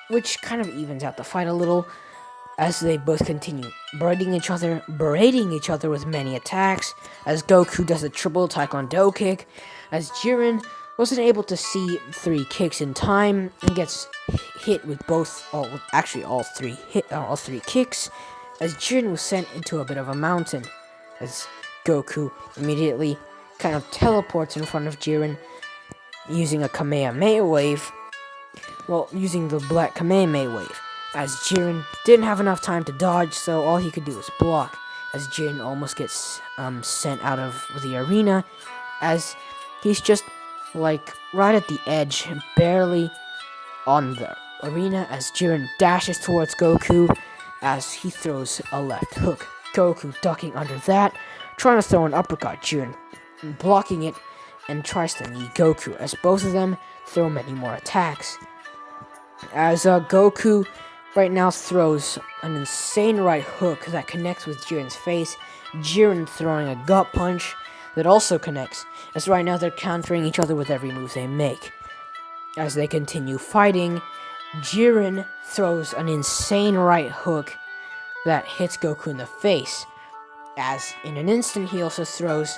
which kind of evens out the fight a little, as they both continue berating each other with many attacks, as Goku does a triple Taekwondo kick, as Jiren wasn't able to see 3 kicks in time and gets hit with all 3 kicks, as Jiren was sent into a bit of a mountain, as Goku immediately kind of teleports in front of Jiren using a Kamehameha wave, using the black Kamehameha wave, as Jiren didn't have enough time to dodge, so all he could do was block, as Jiren almost gets sent out of the arena, as he's just right at the edge, barely on the arena, as Jiren dashes towards Goku as he throws a left hook. Goku ducking under that, trying to throw an uppercut, Jiren blocking it and tries to knee Goku, as both of them throw many more attacks. As Goku right now throws an insane right hook that connects with Jiren's face, Jiren throwing a gut punch that also connects, as right now they're countering each other with every move they make. As they continue fighting, Jiren throws an insane right hook that hits Goku in the face, as in an instant he also throws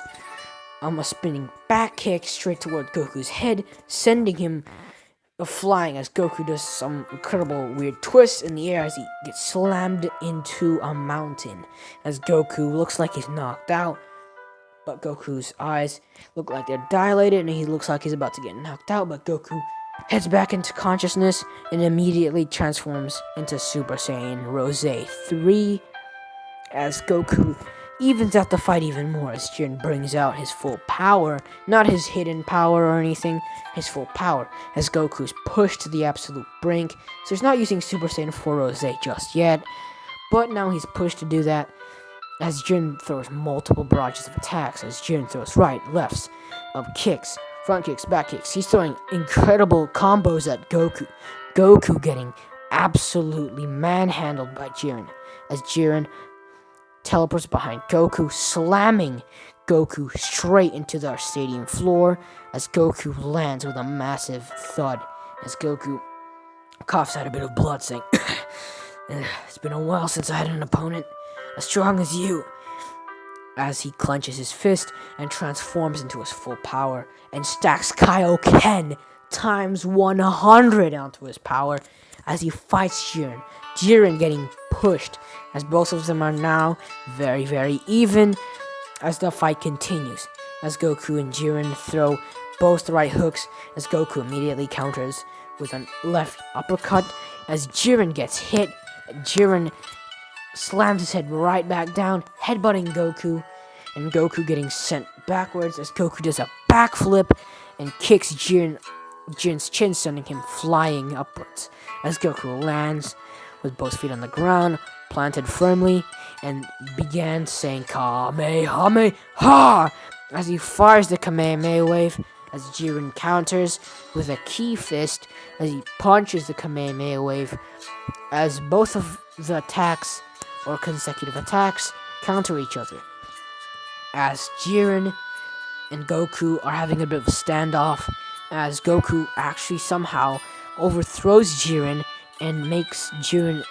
a spinning back kick straight toward Goku's head, sending him of flying as Goku does some incredible weird twists in the air as he gets slammed into a mountain. As Goku looks like he's knocked out, but Goku's eyes look like they're dilated and he looks like he's about to get knocked out, but Goku heads back into consciousness and immediately transforms into Super Saiyan Rose 3 as Goku evens out the fight even more as Jiren brings out his full power, not his hidden power or anything, his full power, as Goku's pushed to the absolute brink. So he's not using Super Saiyan 4 Rose just yet, but now he's pushed to do that as Jiren throws multiple barrages of attacks, as Jiren throws right, lefts, kicks, front kicks, back kicks. He's throwing incredible combos at Goku. Goku getting absolutely manhandled by Jiren, as Jiren teleports behind Goku, slamming Goku straight into the stadium floor as Goku lands with a massive thud as Goku coughs out a bit of blood, saying, "It's been a while since I had an opponent as strong as you," as he clenches his fist and transforms into his full power and stacks Kaioken times 100 onto his power as he fights Jiren. Jiren getting pushed as both of them are now very, very even as the fight continues. As Goku and Jiren throw both right hooks as Goku immediately counters with a left uppercut as Jiren gets hit. Jiren slams his head right back down, headbutting Goku, and Goku getting sent backwards as Goku does a backflip and kicks Jiren's chin, sending him flying upwards as Goku lands with both feet on the ground, planted firmly, and began saying Kamehameha as he fires the Kamehameha wave as Jiren counters with a key fist as he punches the Kamehameha wave as both of the attacks or consecutive attacks counter each other. As Jiren and Goku are having a bit of a standoff as Goku actually somehow overthrows Jiren and makes Jiren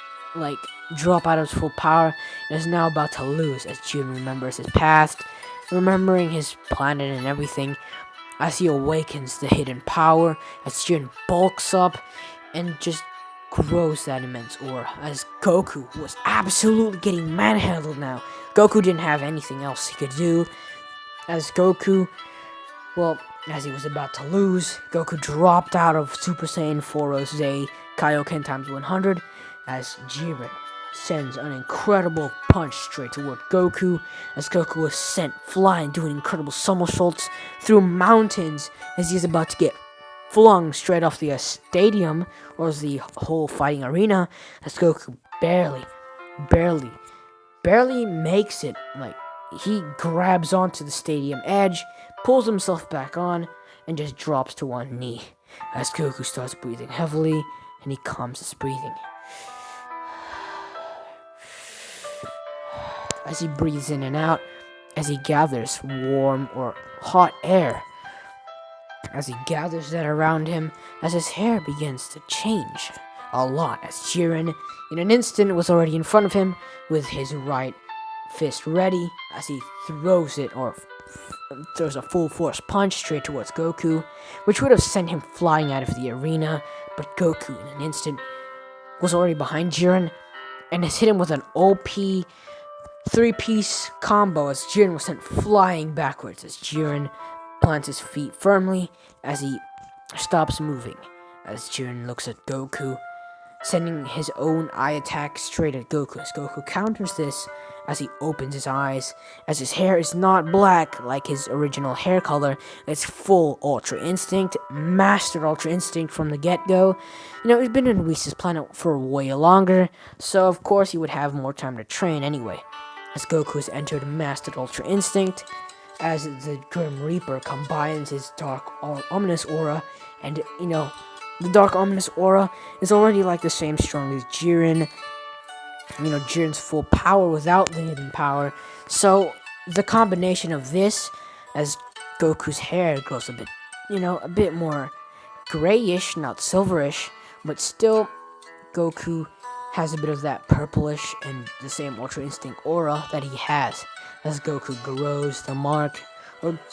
drop out of his full power and is now about to lose as Jiren remembers his past, remembering his planet and everything as he awakens the hidden power as Jiren bulks up and just grows that immense aura as Goku was absolutely getting manhandled now. Goku didn't have anything else he could do as Goku, as he was about to lose, Goku dropped out of Super Saiyan 4 Rose Kaioken times 100 as Jiren sends an incredible punch straight toward Goku as Goku was sent flying, doing incredible somersaults through mountains as he's about to get flung straight off the stadium or the whole fighting arena as Goku barely makes it. He grabs onto the stadium edge, pulls himself back on, and just drops to one knee as Goku starts breathing heavily and he calms his breathing. As he breathes in and out, as he gathers warm or hot air, as he gathers that around him, as his hair begins to change a lot, as Jiren, in an instant, was already in front of him with his right fist ready, as he throws a full force punch straight towards Goku, which would have sent him flying out of the arena, but Goku, in an instant, was already behind Jiren, and has hit him with an OP three-piece combo as Jiren was sent flying backwards as Jiren plants his feet firmly as he stops moving. As Jiren looks at Goku, sending his own eye attack straight at Goku as Goku counters this as he opens his eyes, as his hair is not black like his original hair color. It's full Ultra Instinct, mastered Ultra Instinct from the get-go. He's been in Whis' planet for way longer, so of course he would have more time to train anyway. As Goku has entered Mastered Ultra Instinct, as the Grim Reaper combines his Dark Ominous Aura, and, the Dark Ominous Aura is already the same strong as Jiren. Jiren's full power without the hidden power. So, the combination of this, as Goku's hair grows a bit more grayish, not silverish, but still, Goku has a bit of that purplish and the same Ultra Instinct aura that he has. As Goku grows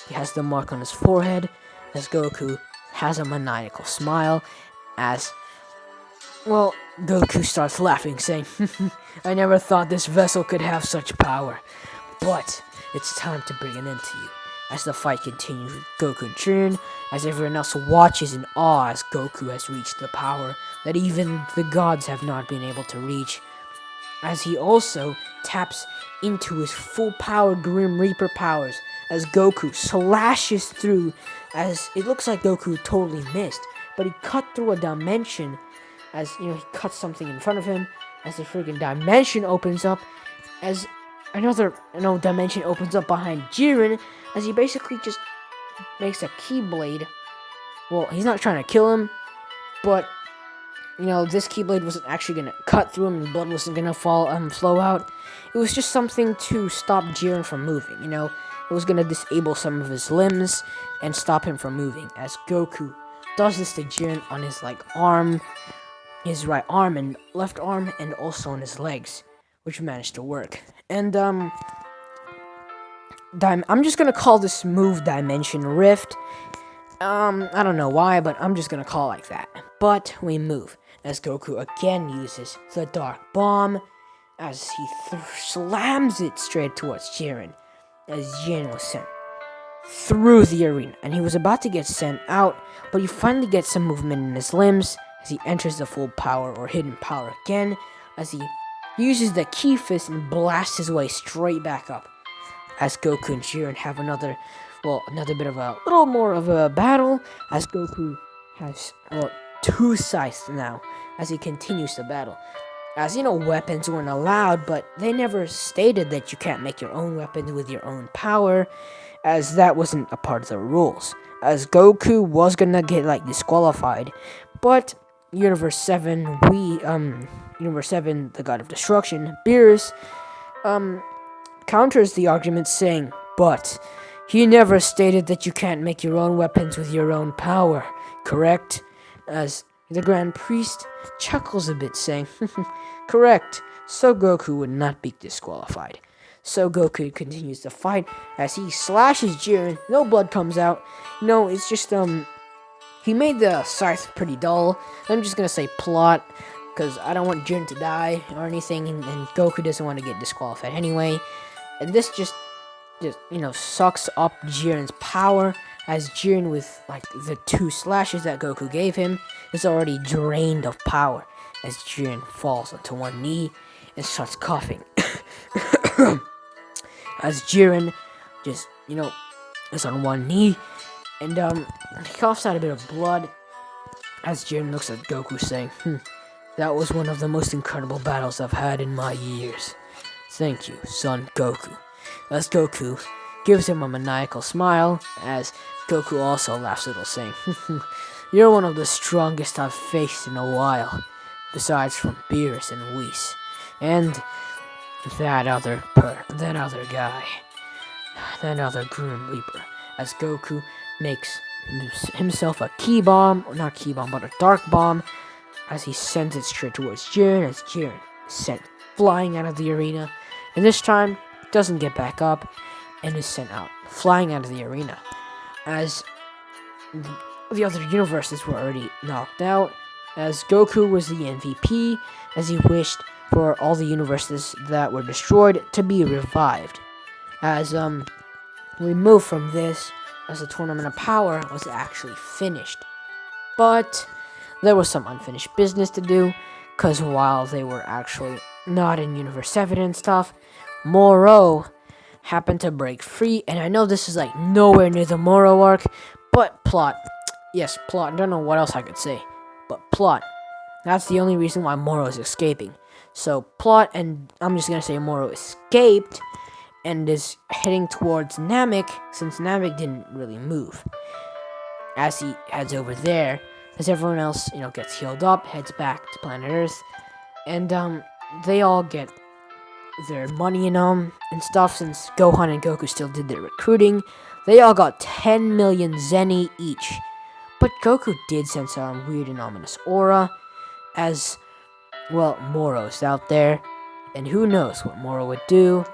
he has the mark on his forehead, as Goku has a maniacal smile, As, well, Goku starts laughing, saying, I never thought this vessel could have such power. But it's time to bring an end to you. As the fight continues with Goku and Jiren, as everyone else watches in awe as Goku has reached the power that even the gods have not been able to reach, as he also taps into his full-powered Grim Reaper powers as Goku slashes through, as it looks like Goku totally missed, but he cut through a dimension, as, you know, he cuts something in front of him, as the friggin' dimension opens up, as another, dimension opens up behind Jiren, as he basically just makes a Keyblade. Well, he's not trying to kill him, but this Keyblade wasn't actually gonna cut through him, and blood wasn't gonna flow out. It was just something to stop Jiren from moving. It was gonna disable some of his limbs and stop him from moving. As Goku does this to Jiren on his arm, his right arm and left arm, and also on his legs, which managed to work. And I'm just gonna call this move Dimension Rift. I don't know why, but I'm just gonna call it like that. But we move, as Goku again uses the Dark Bomb, as he slams it straight towards Jiren, as Jiren was sent through the arena, and he was about to get sent out, but he finally gets some movement in his limbs, as he enters the full power or hidden power again, as he uses the Key Fist and blasts his way straight back up, as Goku and Jiren have another bit of a little more of a battle, as Goku has two scythes now, as he continues the battle. As weapons weren't allowed, but they never stated that you can't make your own weapons with your own power, as that wasn't a part of the rules. As Goku was gonna get disqualified, but Universe 7, the God of Destruction, Beerus, counters the argument saying, but he never stated that you can't make your own weapons with your own power, correct? As the Grand Priest chuckles a bit, saying, correct, so Goku would not be disqualified. So Goku continues to fight as he slashes Jiren. No blood comes out. It's just, he made the scythe pretty dull. I'm just gonna say plot, because I don't want Jiren to die or anything, and Goku doesn't want to get disqualified anyway. And this just sucks up Jiren's power, as Jiren, with the two slashes that Goku gave him, is already drained of power, as Jiren falls onto one knee and starts coughing. As Jiren just, is on one knee, and he coughs out a bit of blood, as Jiren looks at Goku saying, that was one of the most incredible battles I've had in my years. Thank you, son Goku. As Goku gives him a maniacal smile, as Goku also laughs a little, saying, you're one of the strongest I've faced in a while, besides from Beerus and Whis, and that other guy, that other Grim Reaper. As Goku makes himself a not key bomb, but a dark bomb, as he sends it straight towards Jiren, as Jiren is sent flying out of the arena, and this time doesn't get back up and is sent out, flying out of the arena, as the other universes were already knocked out, as Goku was the MVP, as he wished for all the universes that were destroyed to be revived. As we move from this, as the Tournament of Power was actually finished. But there was some unfinished business to do, because while they were actually not in Universe 7 and stuff, Moro happened to break free, and I know this is nowhere near the Moro arc, but plot. Yes, plot. I don't know what else I could say, but plot. That's the only reason why Moro is escaping. So plot, and I'm just gonna say Moro escaped and is heading towards Namek, since Namek didn't really move. As he heads over there, as everyone else, gets healed up, heads back to planet Earth, and they all get their money and stuff, since Gohan and Goku still did their recruiting. They all got 10 million Zeni each. But Goku did sense a weird and ominous aura, as, Moro's out there, and who knows what Moro would do.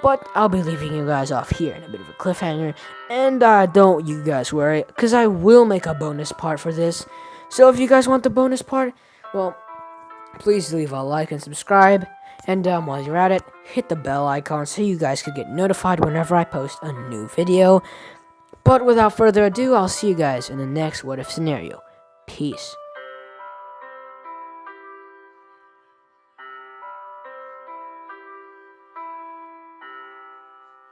But I'll be leaving you guys off here in a bit of a cliffhanger, and don't you guys worry, because I will make a bonus part for this. So if you guys want the bonus part, well, please leave a like and subscribe. And while you're at it, hit the bell icon so you guys could get notified whenever I post a new video. But without further ado, I'll see you guys in the next What If scenario. Peace.